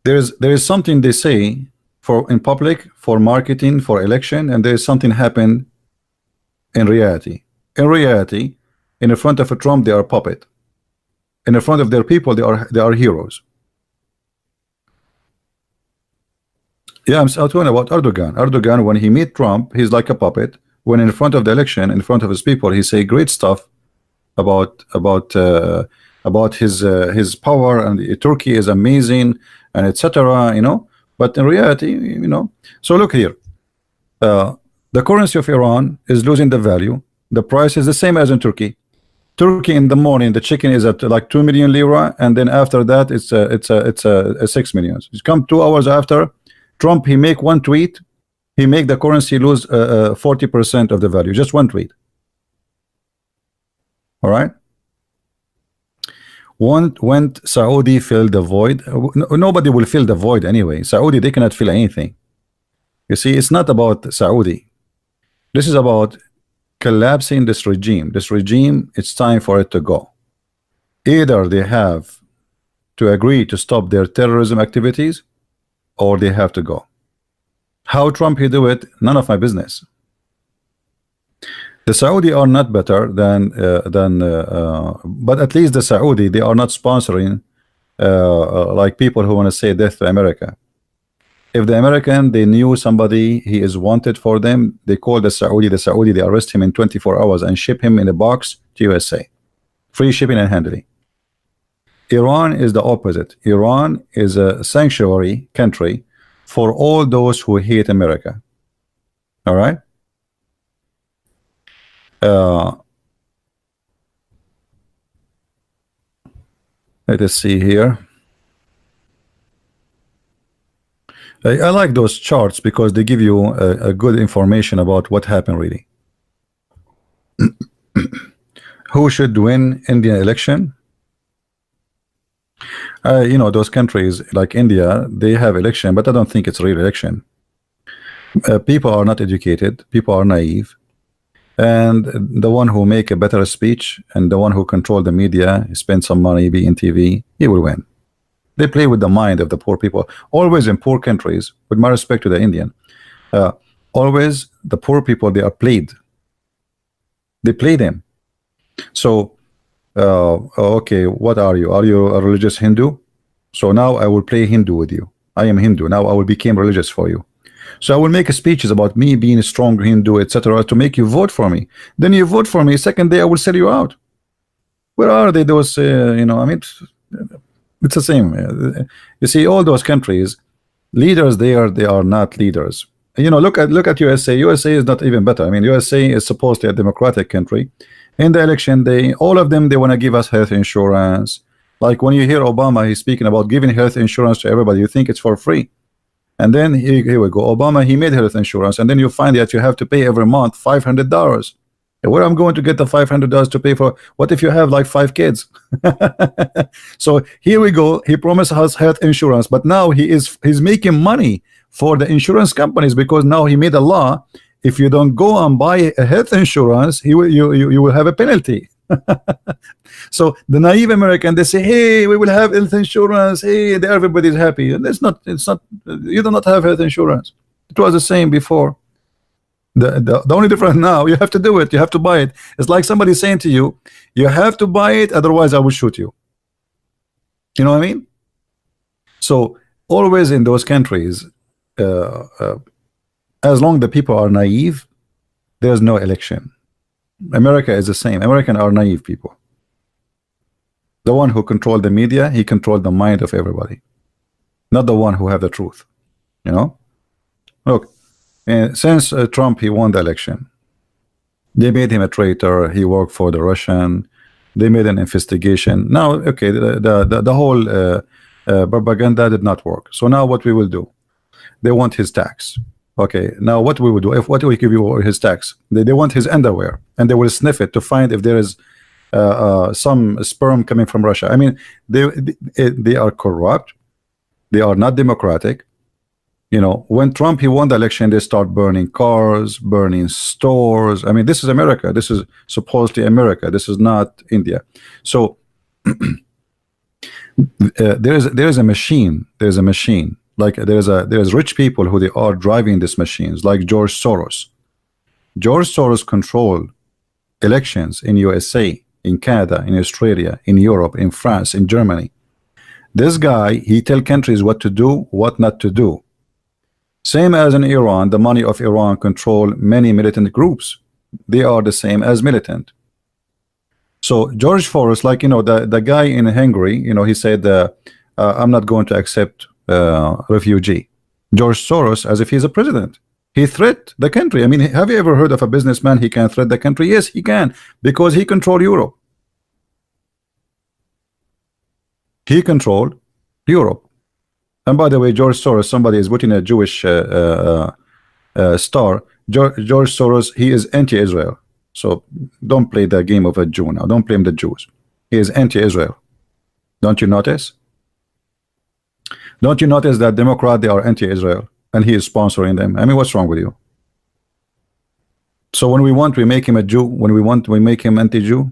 There is something they say for in public, for marketing, for election, and there is something happen in reality. In reality, in the front of a Trump, they are puppet. In the front of their people, they are heroes. Yeah, I'm talking about Erdogan. Erdogan, when he meet Trump, he's like a puppet. When in front of the election, in front of his people, he say great stuff about his power, and Turkey is amazing, and etc. You know, but in reality, you know. So look here, the currency of Iran is losing the value. The price is the same as in Turkey. Turkey in the morning, the chicken is at like 2 million lira, and then after that, it's a 6 million. It's come 2 hours after. Trump, he make one tweet, he make the currency lose 40% of the value. Just one tweet. All right. When Saudi fill the void, nobody will fill the void anyway. Saudi, they cannot fill anything. You see, it's not about Saudi. This is about collapsing this regime. This regime, it's time for it to go. Either they have to agree to stop their terrorism activities, or they have to go. How Trump he do it, none of my business. The Saudi are not better than but at least the Saudi, they are not sponsoring like people who want to say death to America. If the American, they knew somebody, he is wanted for them, they call the Saudi, they arrest him in 24 hours and ship him in a box to USA. Free shipping and handling. Iran is the opposite. Iran is a sanctuary country for all those who hate America. All right. Let us see here. I like those charts because they give you a good information about what happened really. Who should win Indian election? You know, those countries like India, they have election, but I don't think it's real election. People are not educated, people are naive, and the one who make a better speech and the one who control the media, spend some money, be in TV, he will win. They play with the mind of the poor people. Always in poor countries, with my respect to the Indian, always the poor people, they are played. They play them. So okay, what are you? Are you a religious Hindu? So now I will play Hindu with you. I am Hindu. Now I will become religious for you. So I will make speeches about me being a strong Hindu, etc., to make you vote for me. Then you vote for me. Second day I will sell you out. Where are they? Those you know, I mean, it's the same. You see, all those countries, leaders, they are not leaders. You know, look at USA. USA is not even better. I mean, USA is supposedly a democratic country. In the election, all of them, they want to give us health insurance. Like when you hear Obama, he's speaking about giving health insurance to everybody, you think it's for free. And then here we go. Obama, he made health insurance, and then you find that you have to pay every month $500. Where I'm going to get the $500 to pay for? What if you have like 5 kids? So here we go. He promised us health insurance, but now he's making money for the insurance companies, because now he made a law. If you don't go and buy a health insurance, you will have a penalty. So the naive American, they say, hey, we will have health insurance. Hey, everybody's happy. And it's not. You do not have health insurance. It was the same before. The only difference now, you have to do it. You have to buy it. It's like somebody saying to you, you have to buy it, otherwise I will shoot you. You know what I mean? So always in those countries, as long the people are naive, there's no election. America is the same. Americans are naive people. The one who controlled the media, he controlled the mind of everybody, not the one who have the truth. You know, look, since Trump he won the election, they made him a traitor. He worked for the Russian. They made an investigation. Now, okay, the whole propaganda did not work. So now what we will do? They want his tax. Okay, now what we will do? If what we give you his tax, they want his underwear, and they will sniff it to find if there is some sperm coming from Russia. I mean, they are corrupt. They are not democratic. You know, when Trump he won the election, they start burning cars, burning stores. I mean, this is America. This is supposedly America. This is not India. So there is a machine. There's a machine. Like there's rich people who they are driving these machines, like George Soros. George Soros control elections in USA, in Canada, in Australia, in Europe, in France, in Germany. This guy, he tell countries what to do, what not to do. Same as in Iran, the money of Iran control many militant groups. They are the same as militant. So George Soros, like, you know, the guy in Hungary, you know, he said, I'm not going to accept refugee. George Soros, as if he's a president, he threat the country. I mean, have you ever heard of a businessman he can threat the country? Yes, he can, because he control Europe. He controlled Europe. And by the way, George Soros, somebody is putting a Jewish star. George Soros, he is anti-Israel. So don't play the game of a Jew now. Don't blame the Jews. He is anti-Israel. Don't you notice? Don't you notice that Democrat, they are anti-Israel, and he is sponsoring them? I mean, what's wrong with you? So when we want, we make him a Jew. When we want, we make him anti-Jew.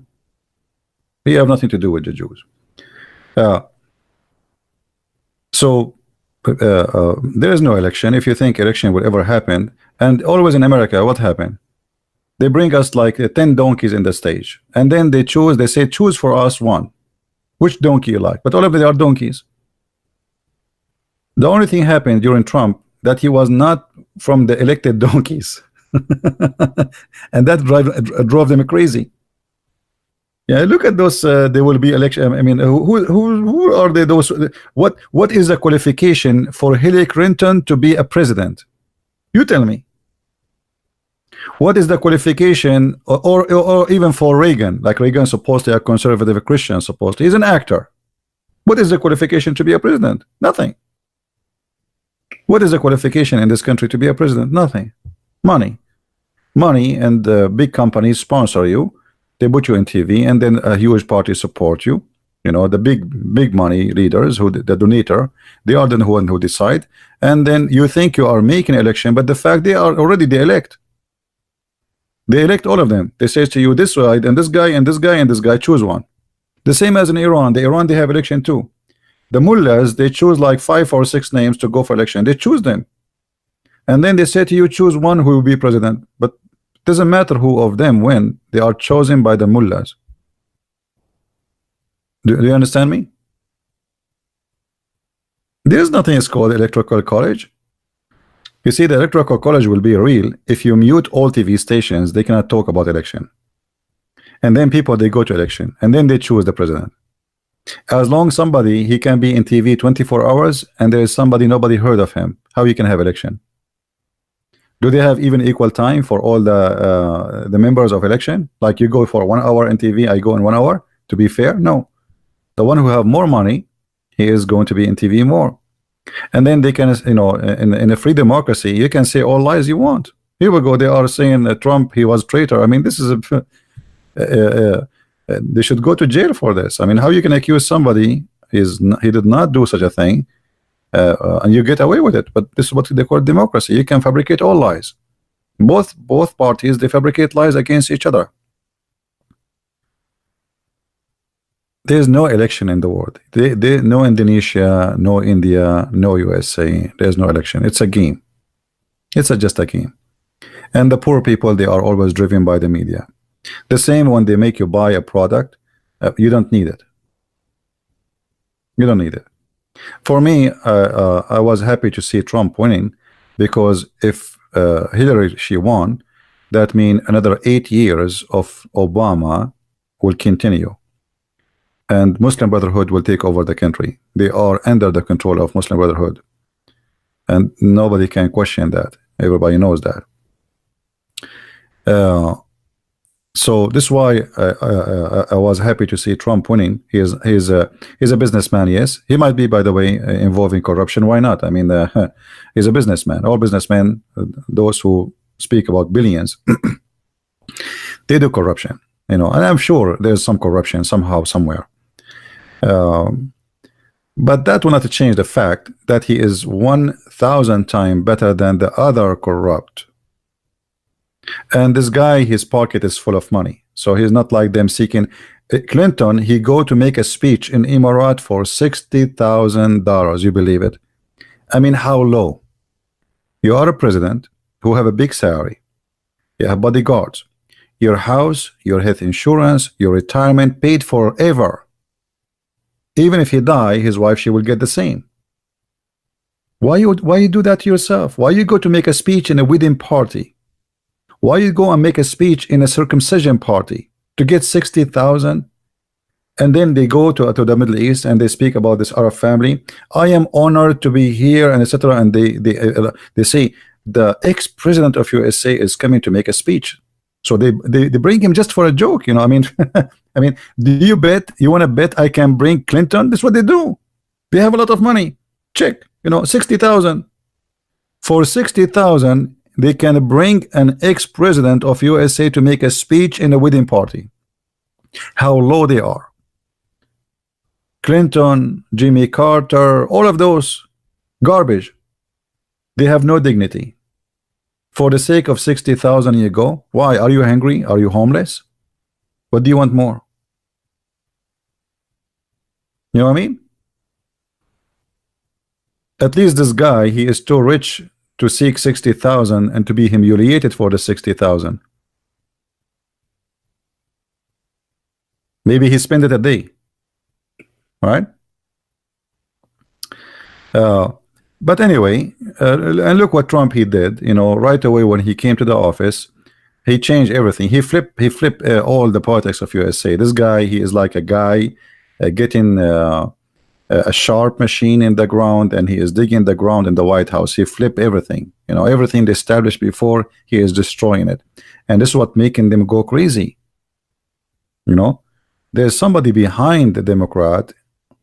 We have nothing to do with the Jews. There is no election. If you think election would ever happen, and always in America, what happened? They bring us like 10 donkeys in the stage, and then they choose. They say, choose for us one. Which donkey you like? But all of them are donkeys. The only thing happened during Trump that he was not from the elected donkeys, and that drove them crazy. Yeah, look at those. There will be election. I mean, who are they? Those. What is the qualification for Hillary Clinton to be a president? You tell me. What is the qualification, or even for Reagan? Like Reagan, supposedly a conservative Christian, supposedly he's an actor. What is the qualification to be a president? Nothing. What is the qualification in this country to be a president? Nothing. Money, and big companies sponsor you. They put you in TV, and then a huge party support you. You know, the big money leaders, who the donator, they are the one who decide. And then you think you are making an election, but the fact they are already the elect. They elect all of them. They say to you, this side, and this guy, and this guy, and this guy, choose one. The same as in Iran. The Iran, they have election too. The mullahs, they choose like 5 or 6 names to go for election. They choose them. And then they say to you, choose one who will be president. But it doesn't matter who of them win. They are chosen by the mullahs. Do you understand me? There's nothing is called electoral college. You see, the electoral college will be real if you mute all TV stations. They cannot talk about election. And then people, they go to election, and then they choose the president. As long as somebody, he can be in TV 24 hours, and there is somebody nobody heard of him, how you can have election? Do they have even equal time for all the members of election? Like you go for 1 hour in TV, I go in 1 hour, to be fair? No. The one who have more money, he is going to be in TV more. And then they can, you know, in a free democracy, you can say all lies you want. Here we go. They are saying Trump, he was traitor. I mean, this is they should go to jail for this. I mean, how you can accuse somebody he did not do such a thing, and you get away with it? But this is what they call democracy. You can fabricate all lies. Both parties, they fabricate lies against each other. There's no election in the world. No Indonesia, no India, no USA. There's no election. It's a game. It's just a game. And the poor people, they are always driven by the media. The same when they make you buy a product, you don't need it. You don't need it. For me, I was happy to see Trump winning, because if Hillary, she won, that means another 8 years of Obama will continue, and Muslim Brotherhood will take over the country. They are under the control of Muslim Brotherhood, and nobody can question that. Everybody knows that. So this is why I was happy to see Trump winning. He's a businessman. Yes, he might be, by the way, involved in corruption. Why not? I mean, he's a businessman. All businessmen, those who speak about billions, they do corruption. You know, and I'm sure there's some corruption somehow, somewhere. But that will not change the fact that he is 1,000 times better than the other corrupt. And this guy, his pocket is full of money, so he's not like them seeking. Clinton, he go to make a speech in Emirat for $60,000. You believe it? I mean, how low? You are a president who have a big salary. You have bodyguards. Your house, your health insurance, your retirement paid forever. Even if he die, his wife, she will get the same. Why you do that to yourself? Why you go to make a speech in a wedding party? Why you go and make a speech in a circumcision party to get 60,000? And then they go to the Middle East and they speak about this Arab family. I am honored to be here, and etc. And they say the ex-president of USA is coming to make a speech. So they bring him just for a joke, you know. I mean, I mean, do you bet? You want to bet I can bring Clinton? This is what they do. They have a lot of money. Check, you know, 60,000. For 60,000, they can bring an ex-president of USA to make a speech in a wedding party. How low they are. Clinton, Jimmy Carter, all of those garbage. They have no dignity. For the sake of 60,000 you go. Why? Are you hungry? Are you homeless? What do you want more? You know what I mean? At least this guy, he is too rich to seek 60,000 and to be humiliated for the 60,000. Maybe he spent it a day, right? But anyway, and look what Trump he did. You know, right away when he came to the office, he changed everything. He flipped all the politics of USA. This guy, he is like a guy getting a sharp machine in the ground, and he is digging the ground in the White House. He flipped everything. You know, everything they established before, he is destroying it. And this is what making them go crazy. You know, there's somebody behind the Democrat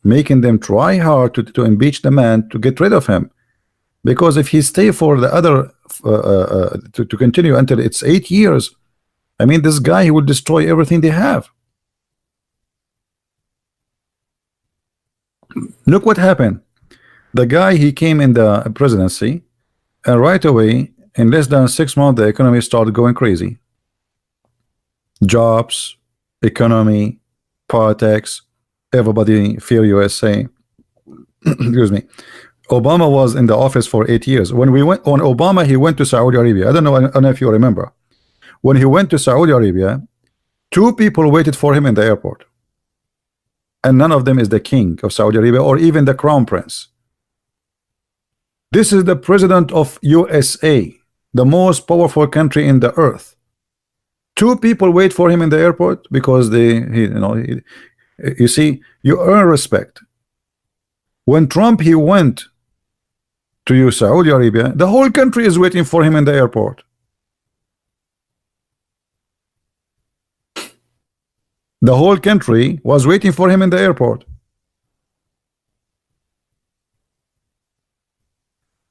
making them try hard to impeach the man, to get rid of him. Because if he stay for the other to continue until it's 8 years, I mean, this guy, he will destroy everything they have. Look what happened. The guy, he came in the presidency, and right away, in less than 6 months, the economy started going crazy. Jobs, economy, politics, everybody fear USA. Excuse me. Obama was in the office for 8 years. When we went on Obama, he went to Saudi Arabia. I don't know if you remember. When he went to Saudi Arabia, 2 people waited for him in the airport. And none of them is the king of Saudi Arabia or even the crown prince. This is the president of USA, the most powerful country in the earth. 2 people wait for him in the airport because you see, you earn respect. When Trump, he went to Saudi Arabia, the whole country is waiting for him in the airport. The whole country was waiting for him in the airport.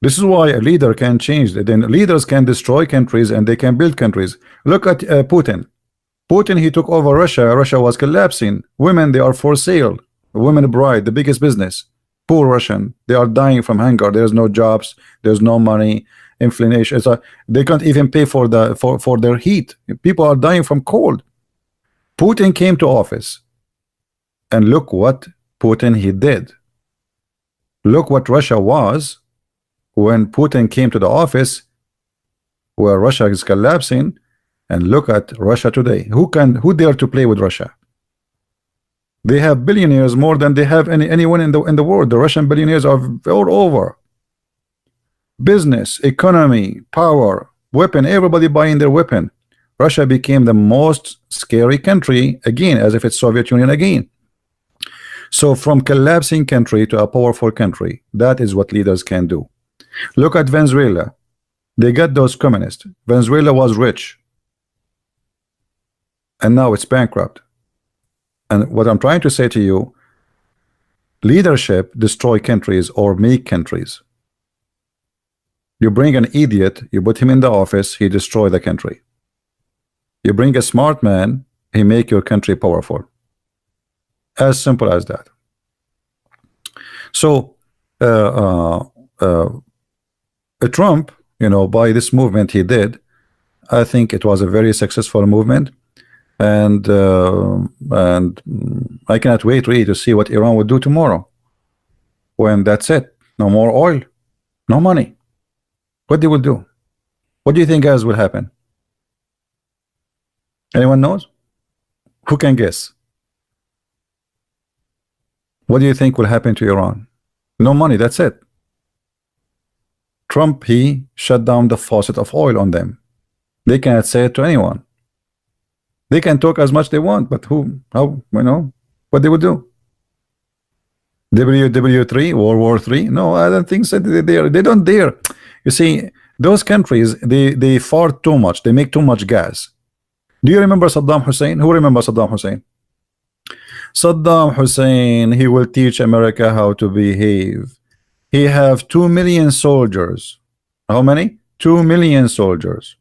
This is why a leader can change. Then leaders can destroy countries and they can build countries. Look at Putin. Putin, he took over Russia. Russia was collapsing. Women, they are for sale. Women bride, the biggest business. Poor Russian, they are dying from hunger. There's no jobs. There's no money. Inflation. They can't even pay for their heat. People are dying from cold. Putin came to office, and look what Putin he did. Look what Russia was when Putin came to the office, where Russia is collapsing, and look at Russia today. Who dare to play with Russia? They have billionaires more than they have anyone in the world. The Russian billionaires are all over. Business, economy, power, weapon, everybody buying their weapon. Russia became the most scary country again, as if it's Soviet Union again. So from collapsing country to a powerful country, that is what leaders can do. Look at Venezuela. They got those communists. Venezuela was rich, and now it's bankrupt. And what I'm trying to say to you, leadership destroy countries or make countries. You bring an idiot, you put him in the office, he destroy the country. You bring a smart man, he make your country powerful. As simple as that. So Trump, you know, by this movement he did, I think it was a very successful movement, and I cannot wait really to see what Iran would do tomorrow, when that's it, no more oil, no money. What they will do? What do you think, guys, will happen? Anyone knows? Who can guess? What do you think will happen to Iran? No money, that's it. Trump, he shut down the faucet of oil on them. They cannot say it to anyone. They can talk as much they want, but who, how, you know, what they would do? WW3, World War III? No, I don't think so. They don't dare. You see, those countries, they fart too much. They make too much gas. Do you remember Saddam Hussein? Who remembers Saddam Hussein? Saddam Hussein, he will teach America how to behave. He have 2 million soldiers. How many? 2 million soldiers.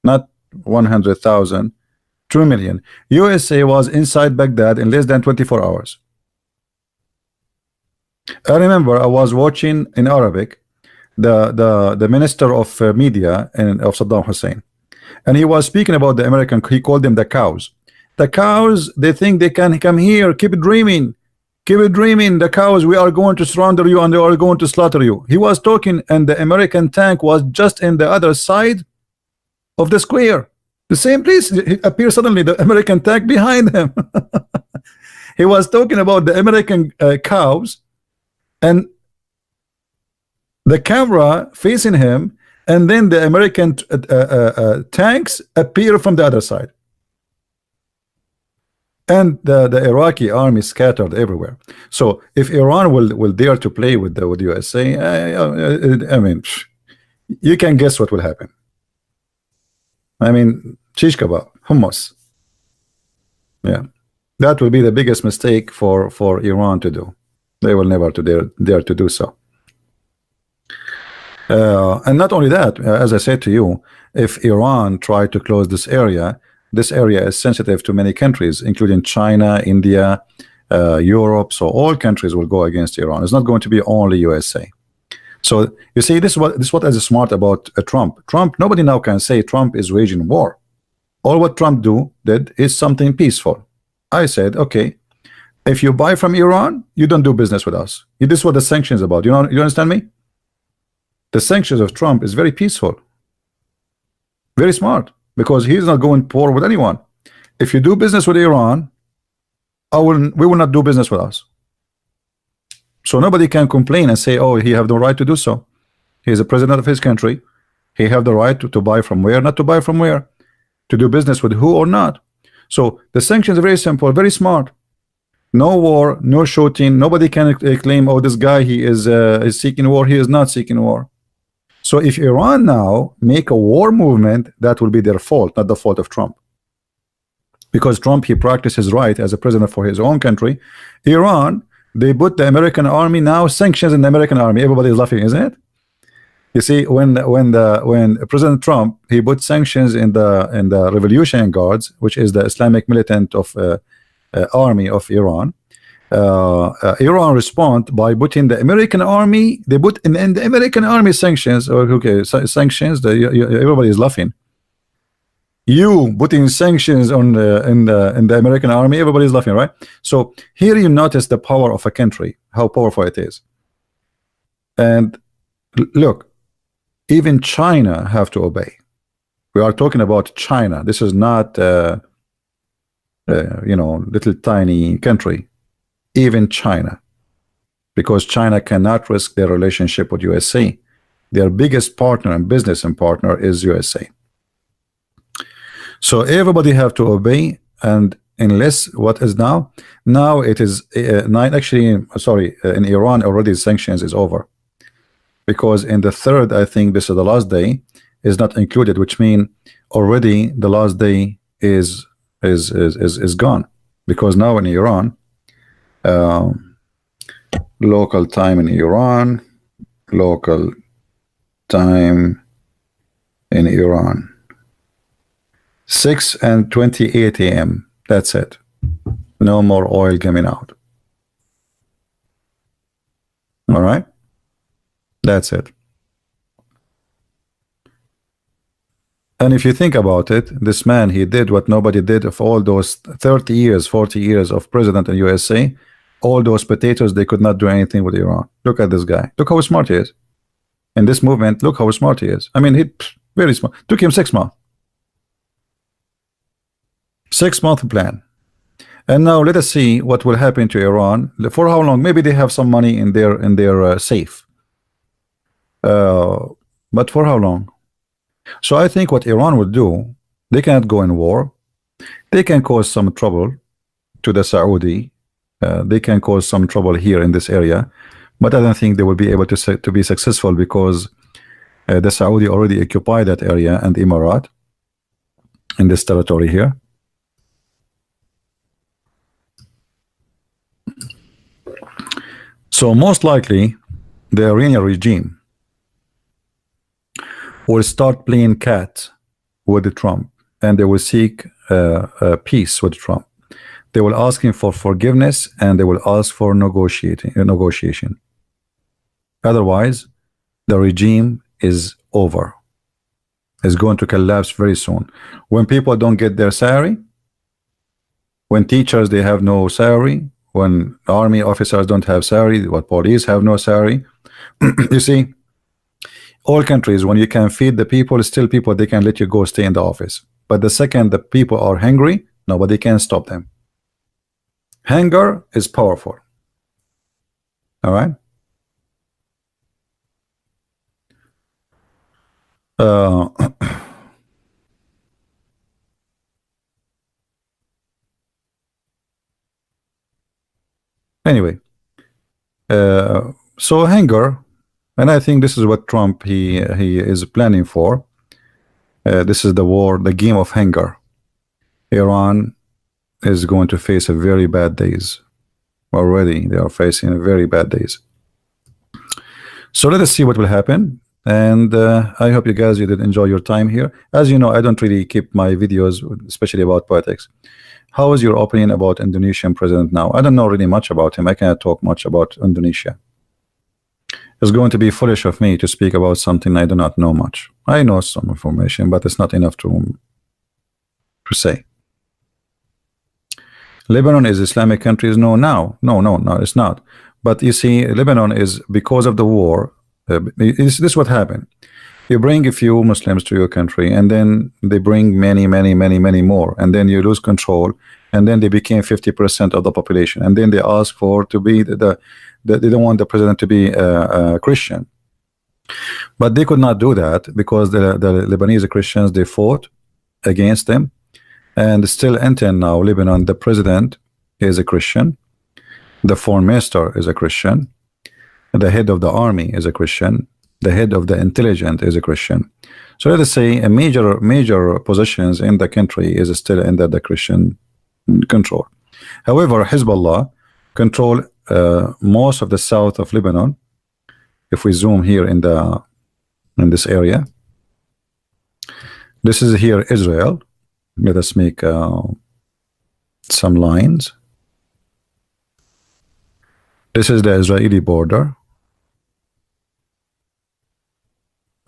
Not 100,000. 2 million. USA was inside Baghdad in less than 24 hours. I remember I was watching in Arabic the minister of media of Saddam Hussein, and he was speaking about the American, he called them the cows. The cows, they think they can come here, keep dreaming, the cows, we are going to surrender you and they are going to slaughter you. He was talking, and the American tank was just in the other side of the square, the same place. It appeared suddenly the American tank behind him. He was talking about the American cows, and the camera facing him, and then the American tanks appear from the other side, and the Iraqi army scattered everywhere. So if Iran will dare to play with the USA, I mean, you can guess what will happen. I mean, shish kebab, hummus. Yeah, that will be the biggest mistake for Iran to do. They will never dare to do so. And not only that, as I said to you, if Iran tried to close this area is sensitive to many countries, including China, India, Europe. So all countries will go against Iran. It's not going to be only USA. So you see, this is what is smart about Trump. Nobody now can say Trump is waging war. All what Trump did is something peaceful. I said, okay, if you buy from Iran, you don't do business with us. This is what the sanctions about. You understand me? The sanctions of Trump is very peaceful, very smart, because he's not going to war with anyone. If you do business with Iran, we will not do business with us. So nobody can complain and say, oh, he have the right to do so. He is the president of his country. He have the right to buy from where, not to buy from where, to do business with who or not. So the sanctions are very simple, very smart. No war, no shooting. Nobody can claim, oh, this guy, he is seeking war. He is not seeking war. So if Iran now make a war movement, that will be their fault, not the fault of Trump. Because Trump, he practiced his right as a president for his own country. Iran, they put the American army now, sanctions in the American army. Everybody is laughing, isn't it? You see, when President Trump, he put sanctions in the Revolution Guards, which is the Islamic militant of army of Iran. Iran respond by putting the American army. They put in the American army sanctions. Okay, sanctions. Everybody is laughing. You putting sanctions on in the American army. Everybody is laughing, right? So here you notice the power of a country, how powerful it is. And look, even China have to obey. We are talking about China. This is not you know, little tiny country. Even China, because China cannot risk their relationship with USA. Their biggest partner and business and partner is USA. So everybody have to obey, and unless what is now it is nine. Actually, sorry, in Iran already sanctions is over, because in the third, I think this is the last day, is not included, which mean already the last day is gone, because now in Iran, local time in Iran, local time in Iran, 6:28 a.m. That's it. No more oil coming out. All right, that's it. And if you think about it, this man, he did what nobody did of all those 30 years, 40 years of president in USA. All those potatoes, they could not do anything with Iran. Look at this guy. Look how smart he is. In this movement, look how smart he is. I mean, he very smart. Took him 6 months. 6-month plan. And now let us see what will happen to Iran. For how long? Maybe they have some money in their safe. But for how long? So I think what Iran will do, they cannot go in war. They can cause some trouble to the Saudi. They can cause some trouble here in this area, but I don't think they will be able to be successful, because the Saudi already occupy that area, and Emirat in this territory here. So most likely the Iranian regime will start playing cat with Trump, and they will seek peace with Trump. They will ask him for forgiveness, and they will ask for negotiation. Otherwise, the regime is over. It's going to collapse very soon. When people don't get their salary, when teachers, they have no salary, when army officers don't have salary, what police have no salary. You see, all countries, when you can feed the people, still people, they can let you go stay in the office. But the second the people are hungry, nobody can stop them. Hunger is powerful. All right. Anyway, so hunger, and I think this is what Trump he is planning for. This is the war, the game of hunger. Iran is going to face a very bad days. Already they are facing very bad days. So let us see what will happen. And I hope you guys, you did enjoy your time here. As you know, I don't really keep my videos, especially about politics. How is your opinion about Indonesian president now? I don't know really much about him. I cannot talk much about Indonesia. It's going to be foolish of me to speak about something I do not know much. I know some information, but it's not enough to say. Lebanon is Islamic countries? No, it's not. But you see, Lebanon is, because of the war, this is what happened. You bring a few Muslims to your country, and then they bring many more, and then you lose control, and then they became 50% of the population, and then they ask for to be they don't want the president to be a Christian. But they could not do that, because the Lebanese Christians, they fought against them, and still until now, Lebanon, the president is a Christian, the foreign minister is a Christian, the head of the army is a Christian, the head of the intelligence is a Christian. So let us say a major positions in the country is still under the Christian control. However, Hezbollah control most of the south of Lebanon. If we zoom here in this area, this is here Israel. Let us make some lines. This is the Israeli border.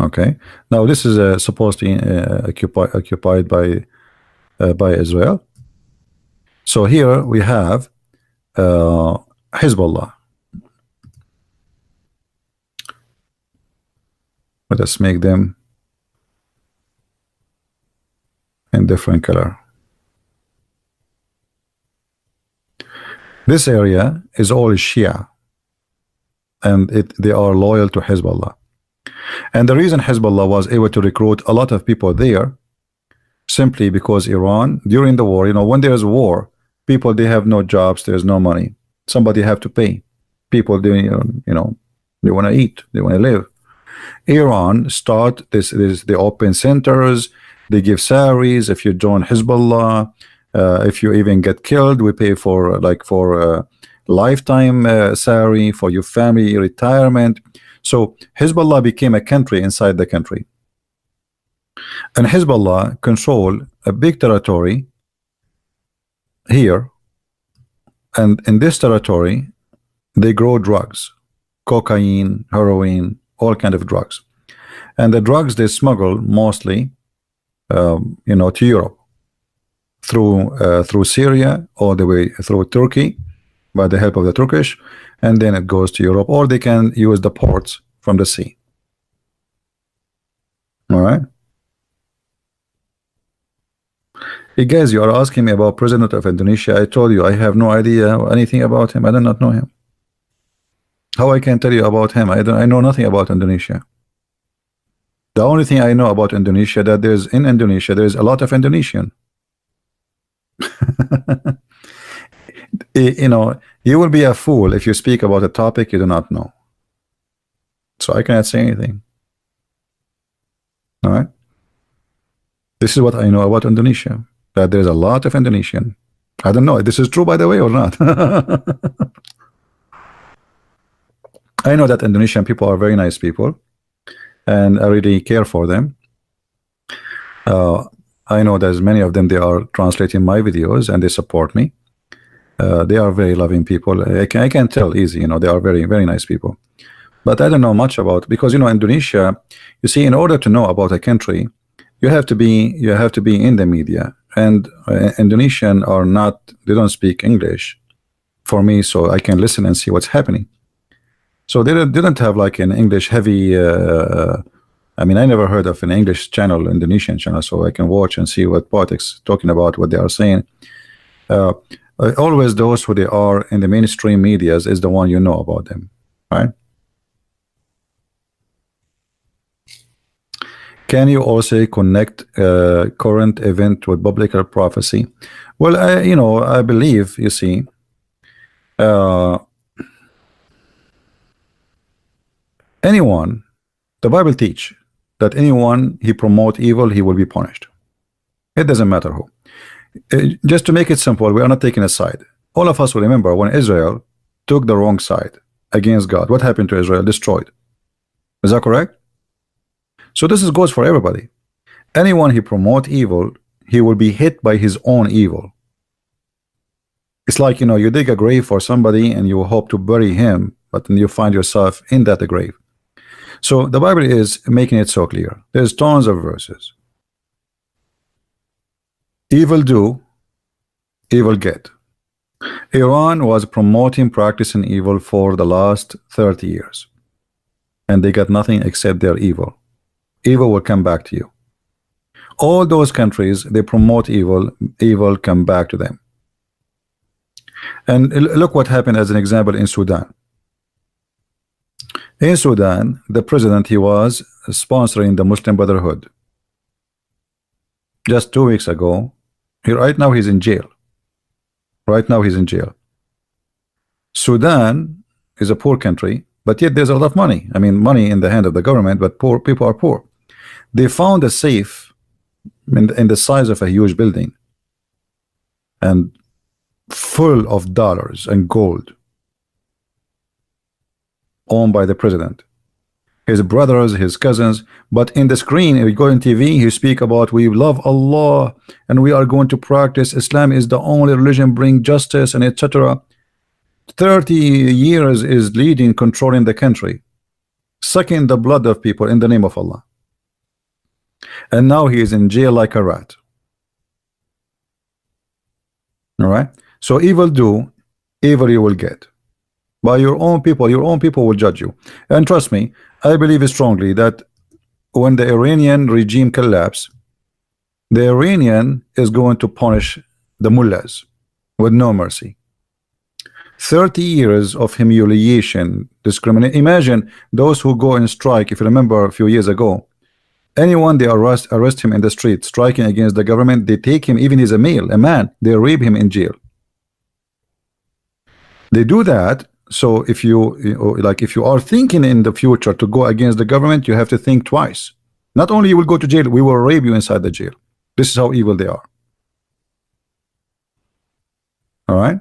Okay, now this is supposed to be occupied by Israel. So here we have Hezbollah. Let us make them in different color. This area is all Shia, and they are loyal to Hezbollah. And the reason Hezbollah was able to recruit a lot of people there, simply because Iran, during the war, when there's war, people, they have no jobs, there's no money. Somebody have to pay. People, they want to eat, they want to live. Iran start they open centers, they give salaries. If you join Hezbollah, if you even get killed, we pay for lifetime salary for your family retirement. So Hezbollah became a country inside the country, and Hezbollah control a big territory here, and in this territory they grow drugs, cocaine, heroin, all kind of drugs, and the drugs they smuggle mostly to Europe through Syria all the way through Turkey by the help of the Turkish, and then it goes to Europe, or they can use the ports from the sea. All right. Hey guys, you are asking me about President of Indonesia. I told you I have no idea anything about him. I do not know him. How I can tell you about him? I know nothing about Indonesia. The only thing I know about Indonesia, that in Indonesia there's a lot of Indonesian. You will be a fool if you speak about a topic you do not know. So I cannot say anything. All right. This is what I know about Indonesia, that there's a lot of Indonesian. I don't know if this is true, by the way, or not. I know that Indonesian people are very nice people, and I really care for them. I know there's many of them, they are translating my videos and they support me. They are very loving people. I can tell easy, they are very, very nice people. But I don't know much about, because Indonesia, you see, in order to know about a country, you have to be in the media, and Indonesian are not, they don't speak English for me, so I can listen and see what's happening. So they didn't have like an English heavy I mean, I never heard of an English channel, Indonesian channel, so I can watch and see what politics talking about, what they are saying. Always those who they are in the mainstream medias is the one you know about them, right? Can you also connect current event with biblical prophecy? Well, I believe, you see, anyone, the Bible teach that anyone he promote evil, he will be punished. It doesn't matter who. Just to make it simple, we are not taking a side. All of us will remember when Israel took the wrong side against God. What happened to Israel? Destroyed. Is that correct? So this goes for everybody. Anyone he promote evil, he will be hit by his own evil. It's like, you dig a grave for somebody and you hope to bury him, but then you find yourself in that grave. So the Bible is making it so clear. There's tons of verses. Evil do, evil get. Iran was promoting practicing evil for the last 30 years, and they got nothing except their evil. Evil will come back to you. All those countries, they promote evil, evil come back to them. And look what happened as an example in Sudan. In Sudan, the president, he was sponsoring the Muslim Brotherhood. Just 2 weeks ago, right now he's in jail. Right now he's in jail. Sudan is a poor country, but yet there's a lot of money. I mean, money in the hand of the government, but poor people are poor. They found a safe in the size of a huge building and full of dollars and gold, owned by the president, his brothers, his cousins. But in the screen, if you go on TV, he speak about we love Allah and we are going to practice Islam is the only religion bring justice and etc. 30 years is leading, controlling the country, sucking the blood of people in the name of Allah, and now he is in jail like a rat. All right, so evil do, evil you will get. By your own people will judge you. And trust me, I believe strongly that when the Iranian regime collapse, the Iranian is going to punish the mullahs with no mercy. 30 years of humiliation, discrimination. Imagine those who go and strike. If you remember a few years ago, Anyone they arrest him in the street, striking against the government, they take him, even he's a male, a man, they rape him in jail. They do that. So if if you are thinking in the future to go against the government, you have to think twice. Not only you will go to jail, we will rape you inside the jail. This is how evil they are. All right.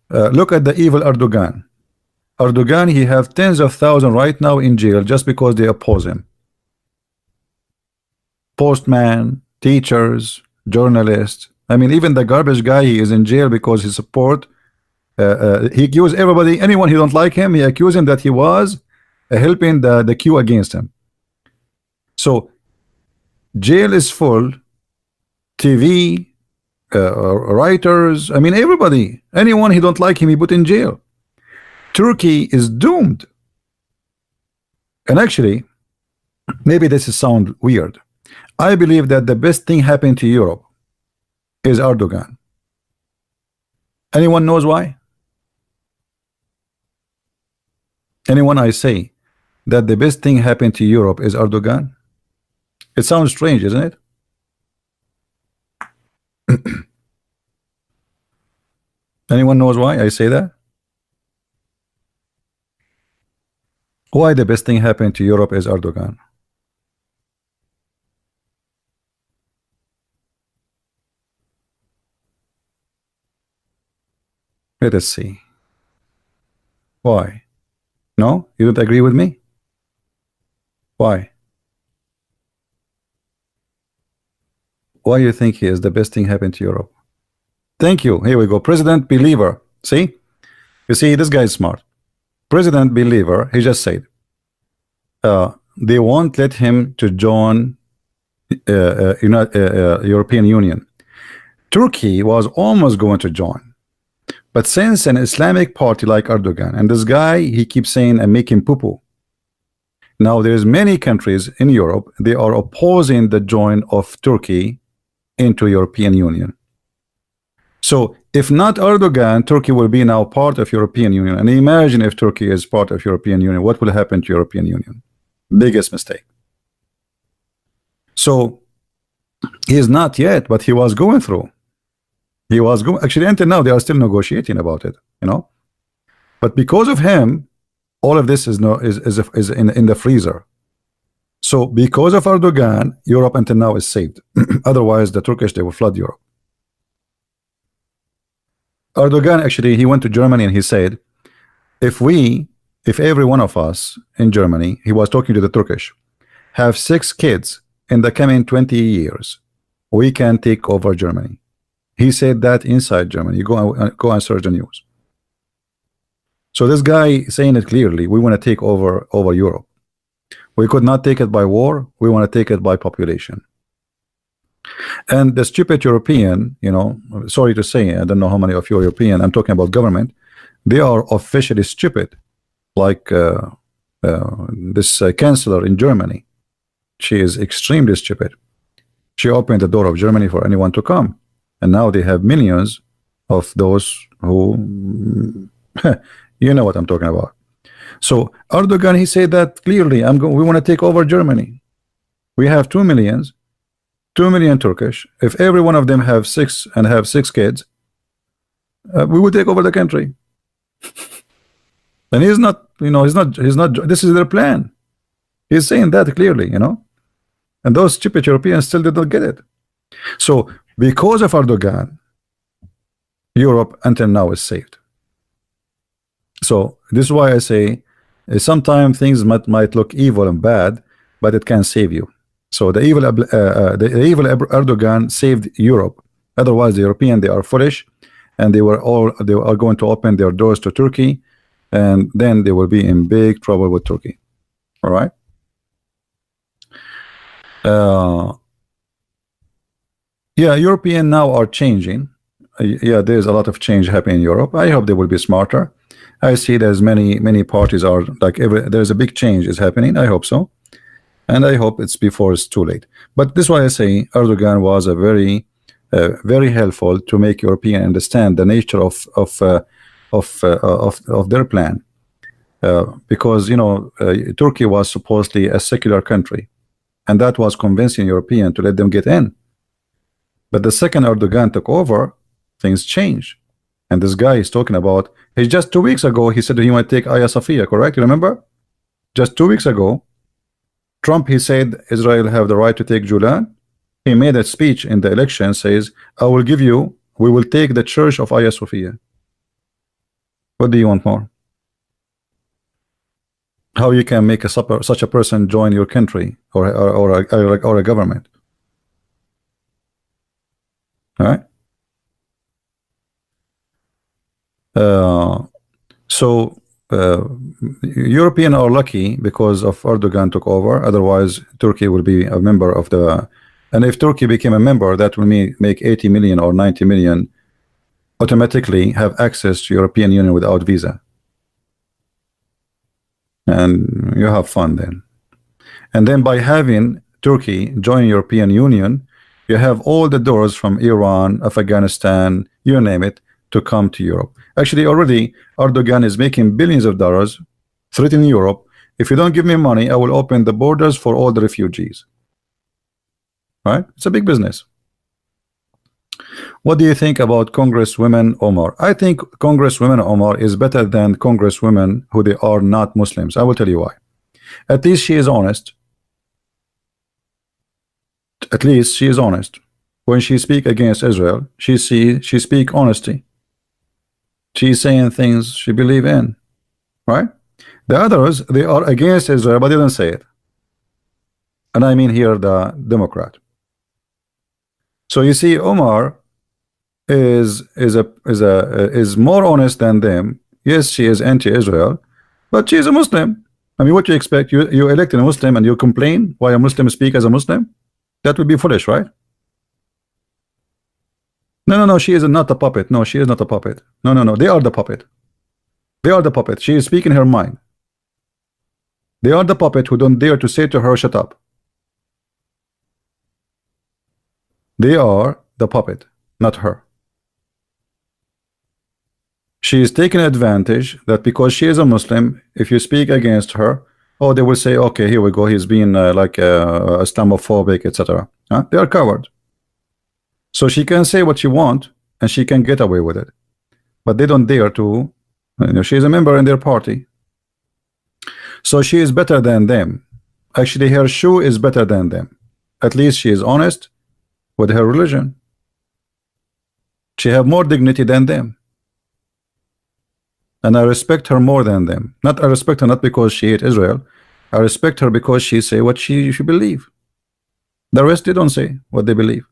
Look at the evil Erdogan. Erdogan, he have tens of thousands right now in jail just because they oppose him. Postman, teachers, journalists. I mean, even the garbage guy, he is in jail because he support. He accused everybody, anyone who don't like him, he accused him that he was helping the queue against him. So jail is full. TV, writers, I mean everybody, anyone he don't like him, he put in jail. Turkey is doomed. And actually, maybe this sound weird, I believe that the best thing happened to Europe is Erdogan. Anyone knows why? Anyone? I say that the best thing happened to Europe is Erdogan. It sounds strange, isn't it? Anyone knows why I say that? Why the best thing happened to Europe is Erdogan? Let us see. Why? No? You don't agree with me? Why? Why you think he is the best thing happened to Europe? Thank you. Here we go. President Believer. See? You see, this guy is smart. President Believer, he just said, they won't let him to join European Union. Turkey was almost going to join. But since an Islamic party like Erdogan, and this guy, he keeps saying and making poo-poo. Now, there's many countries in Europe, they are opposing the join of Turkey into European Union. So if not Erdogan, Turkey will be now part of European Union. And imagine if Turkey is part of European Union, what will happen to European Union? Biggest mistake. So he is not yet, but he was going through. He was going, actually until now they are still negotiating about it, you know. But because of him, all of this is in the freezer. So because of Erdogan, Europe until now is saved. Otherwise, the Turkish, they will flood Europe. Erdogan, actually, he went to Germany and he said, if every one of us in Germany, he was talking to the Turkish, have 6 kids in the coming 20 years, we can take over Germany. He said that inside Germany. You go and search the news. So this guy saying it clearly, we want to take over Europe. We could not take it by war. We want to take it by population. And the stupid European, you know, sorry to say, I don't know how many of you are European, I'm talking about government, they are officially stupid. Like this chancellor in Germany, she is extremely stupid. She opened the door of Germany for anyone to come. And now they have millions of those who, you know what I'm talking about. So Erdogan, he said that clearly, we want to take over Germany. We have 2 million Turkish. If every one of them have 6 and have 6 kids, we will take over the country. And he's not, you know, he's not, this is their plan. He's saying that clearly, you know. And those stupid Europeans still did not get it. So because of Erdogan, Europe until now is saved. So this is why I say sometimes things might look evil and bad, but it can save you. So the evil Erdogan saved Europe. Otherwise, the European, they are foolish, and they are going to open their doors to Turkey, and then they will be in big trouble with Turkey. All right. Yeah, European now are changing. Yeah, there's a lot of change happening in Europe. I hope they will be smarter. I see there's many parties are like there's a big change is happening. I hope so, and I hope it's before it's too late. But this is why I say Erdogan was a very helpful to make European understand the nature of their plan. because Turkey was supposedly a secular country, and that was convincing European to let them get in. But the second Erdogan took over, things changed. And this guy is talking about, he just 2 weeks ago he said he might take Hagia Sophia, correct? You remember? Just 2 weeks ago, Trump, he said Israel have the right to take Julan. He made a speech in the election, says, we will take the church of Hagia Sophia. What do you want more? How you can make such a person join your country or a government? All right. European are lucky because of Erdogan took over. Otherwise, Turkey will be a member of the. And if Turkey became a member, that will make 80 million or 90 million automatically have access to European Union without visa. And you have fun then. And then by having Turkey join European Union, you have all the doors from Iran, Afghanistan, you name it, to come to Europe. Actually, already Erdogan is making billions of dollars threatening Europe. If you don't give me money, I will open the borders for all the refugees. Right? It's a big business. What do you think about Congresswoman Omar? I think Congresswoman Omar is better than Congresswomen who they are not Muslims. I will tell you why. At least she is honest. At least she is honest. When she speak against Israel, she speak honesty. She's saying things she believe in, right? The others, they are against Israel, but they don't say it. And I mean here the Democrat. So you see, Omar is more honest than them. Yes, she is anti-Israel, but she is a Muslim. I mean, what do you expect? You elect a Muslim and you complain why a Muslim speak as a Muslim? That would be foolish, right? No, she is not a puppet. No, she is not a puppet. No, they are the puppet. They are the puppet. She is speaking her mind. They are the puppet who don't dare to say to her, shut up. They are the puppet, not her. She is taking advantage that because she is a Muslim, if you speak against her, oh, they will say, okay, here we go, he's being Islamophobic, etc. They are cowards. So she can say what she wants and she can get away with it, but they don't dare to. She is a member in their party, so she is better than them. Actually, her shoe is better than them. At least she is honest with her religion. She have more dignity than them, and I respect her more than them. I respect her not because she hate Israel. I respect her because she say what she believe. The rest, they don't say what they believe.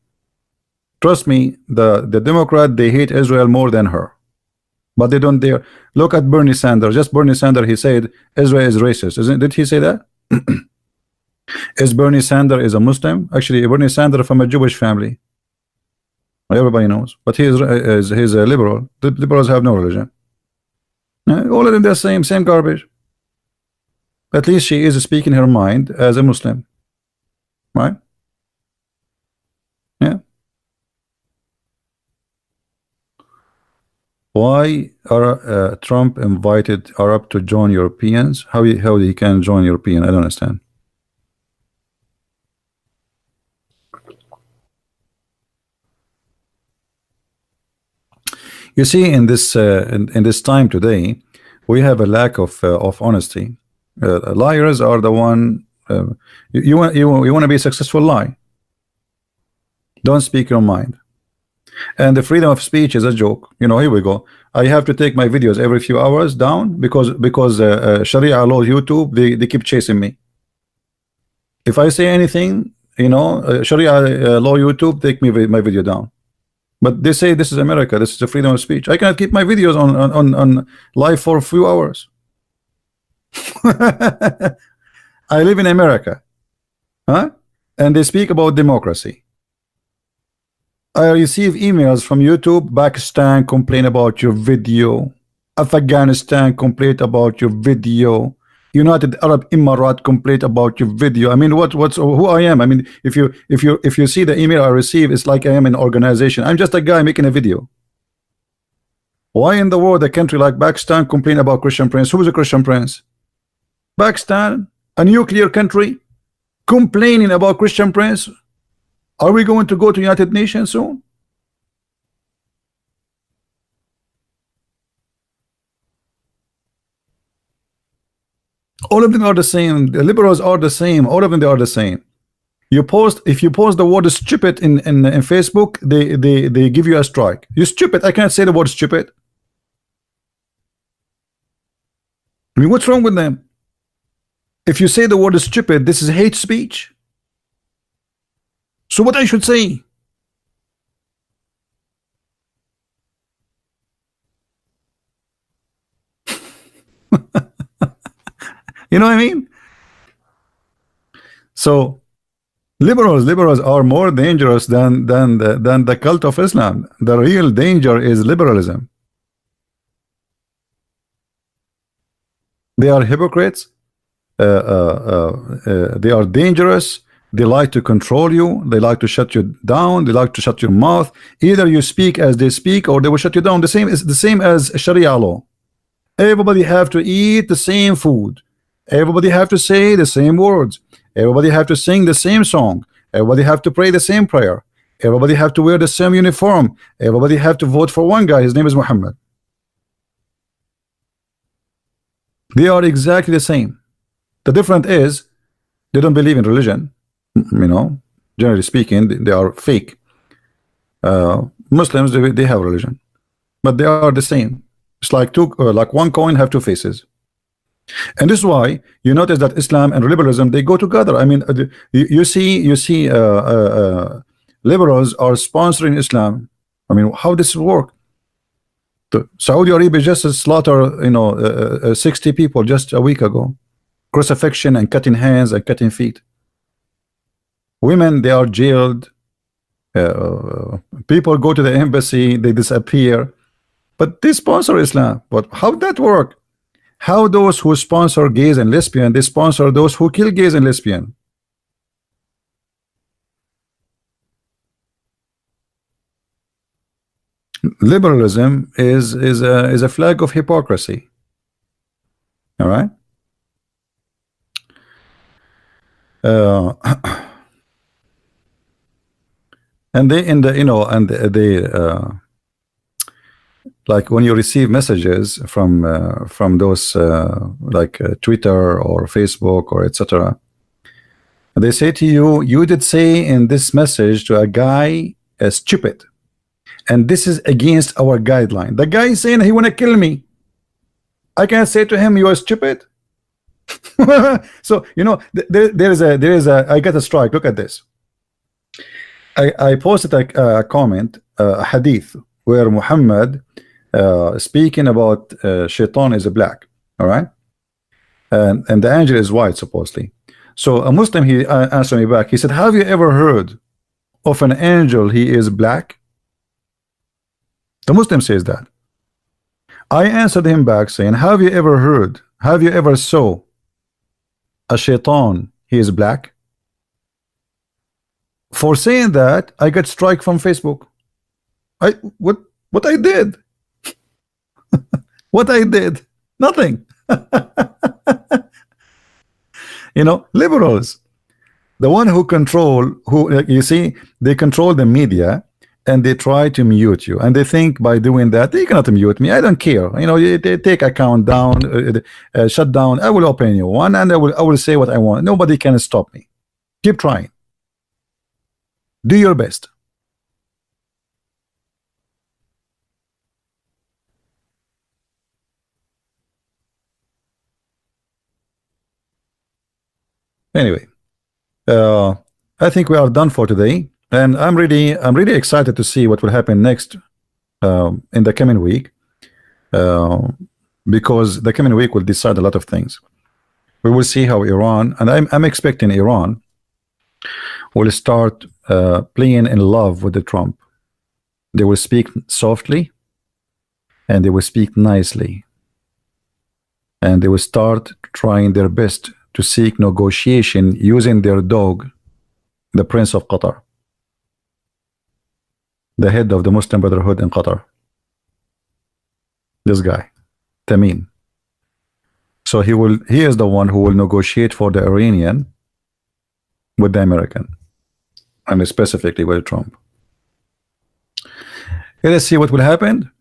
Trust me, the Democrat, they hate Israel more than her, but they don't dare. Look at Bernie Sanders. Just Bernie Sanders, he said Israel is racist. Did he say that? Is Bernie Sanders is a Muslim? Actually, Bernie Sanders from a Jewish family. Everybody knows, but he's a liberal. The liberals have no religion. All of them, the same garbage. At least she is speaking her mind as a Muslim, right? Yeah. Why are Trump invited Arab to join Europeans? How he can join European? I don't understand. You see, in this time today, we have a lack of honesty. Liars are the one. You want to be a successful, lie. Don't speak your mind. And the freedom of speech is a joke. Here we go. I have to take my videos every few hours down because Sharia law YouTube, they keep chasing me. If I say anything, Sharia law YouTube take my video down. But they say this is America, this is the freedom of speech. I cannot keep my videos on live for a few hours. I live in America, and they speak about democracy. I receive emails from YouTube. Pakistan complain about your video. Afghanistan complain about your video. United Arab Emirates complain about your video. I mean, who I am? I mean, if you see the email I receive, it's like I am an organization. I'm just a guy making a video. Why in the world a country like Pakistan complain about Christian Prince? Who is a Christian Prince? Pakistan, a nuclear country, complaining about Christian Prince. Are we going to go to United Nations soon? All of them are the same. The liberals are the same. All of them, they are the same. You post, if you post the word stupid in Facebook, they give you a strike. You stupid. I can't say the word stupid. I mean, what's wrong with them? If you say the word stupid, this is hate speech. So what I should say? You know what I mean? So liberals are more dangerous than the cult of Islam. The real danger is liberalism. They are hypocrites. They are dangerous. They like to control you. They like to shut you down. They like to shut your mouth. Either you speak as they speak, or they will shut you down. The same is the same as Sharia law. Everybody have to eat the same food. Everybody have to say the same words. Everybody have to sing the same song. Everybody have to pray the same prayer. Everybody have to wear the same uniform. Everybody have to vote for one guy. His name is Muhammad. They are exactly the same. The difference is they don't believe in religion. You know, generally speaking, they are fake. Muslims, they have religion, but they are the same. It's like like one coin have two faces. And this is why you notice that Islam and liberalism, they go together. I mean, you see liberals are sponsoring Islam. I mean, how does it work? Saudi Arabia just slaughtered 60 people just a week ago. Crucifixion and cutting hands and cutting feet. Women, they are jailed. People go to the embassy, they disappear. But they sponsor Islam. But how did that work? How those who sponsor gays and lesbian, they sponsor those who kill gays and lesbian? Liberalism is a flag of hypocrisy. All right. And they like when you receive messages from those like Twitter or Facebook or etc., they say to you, you did say in this message to a guy stupid, and this is against our guideline. The guy is saying he want to kill me. I can't say to him you are stupid. So there is a I get a strike. Look at this. I posted a comment, a hadith where Muhammad speaking about shaitan is a black, all right, and the angel is white supposedly. So a Muslim, he answered me back. He said, have you ever heard of an angel he is black? The Muslim says that. I answered him back saying, have you ever heard, have you ever saw a shaitan he is black? For saying that, I got strike from Facebook. What I did? What I did? Nothing. Liberals, the one who control, you see, they control the media, and they try to mute you, and they think by doing that they cannot mute me. I don't care. They take account down, shut down. I will open a new one, and I will say what I want. Nobody can stop me. Keep trying. Do your best. Anyway, I think we are done for today, and I'm really excited to see what will happen next in the coming week, because the coming week will decide a lot of things. We will see how Iran, and I'm expecting Iran will start playing in love with the Trump. They will speak softly, and they will speak nicely, and they will start trying their best to seek negotiation using their dog, the Prince of Qatar, the head of the Muslim Brotherhood in Qatar. This guy, Tamim. So he is the one who will negotiate for the Iranian with the American, and specifically with Trump. Let's see what will happen.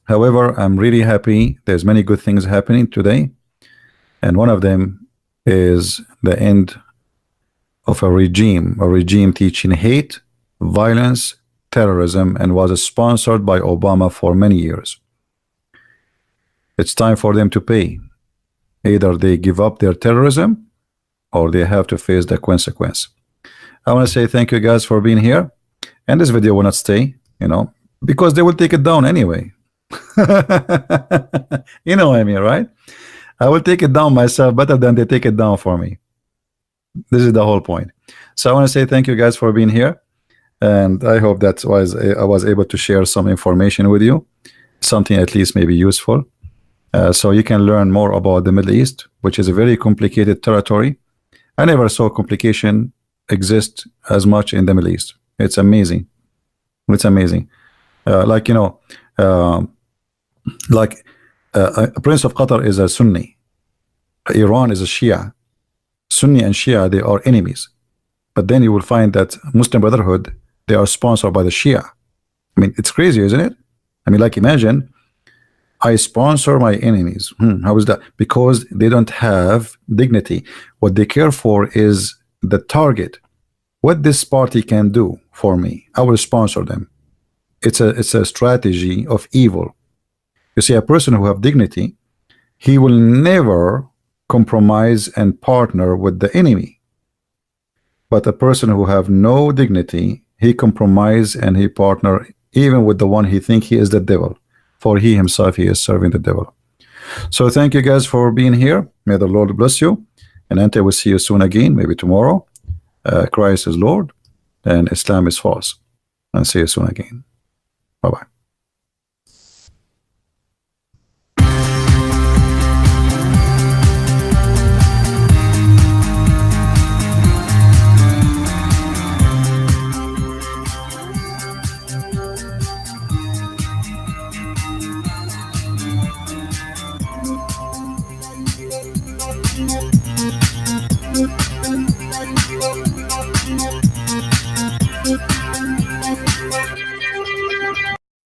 However, I'm really happy. There's many good things happening today, and one of them is the end of a regime teaching hate, violence, terrorism, and was sponsored by Obama for many years. It's time for them to pay. Either they give up their terrorism or they have to face the consequence. I want to say thank you guys for being here, and this video will not stay, because they will take it down anyway. You know what I mean, right? I will take it down myself better than they take it down for me. This is the whole point. So I want to say thank you guys for being here, and I hope that I was able to share some information with you, something at least maybe useful, so you can learn more about the Middle East, which is a very complicated territory. I never saw complication exist as much in the Middle East. It's amazing. It's amazing. Like Prince of Qatar is a Sunni. Iran is a Shia. Sunni and Shia, they are enemies. But then you will find that Muslim Brotherhood, they are sponsored by the Shia. I mean, it's crazy, isn't it? I mean, like, imagine I sponsor my enemies. How is that? Because they don't have dignity. What they care for is the target. What this party can do for me, I will sponsor them. It's a strategy of evil. You see, a person who have dignity, he will never compromise and partner with the enemy. But a person who have no dignity, he compromise and he partner even with the one he think he is the devil, for he himself, he is serving the devil. So thank you guys for being here. May the Lord bless you, and until we see you soon again, maybe tomorrow. Christ is Lord and Islam is false, and see you soon again. Bye-bye.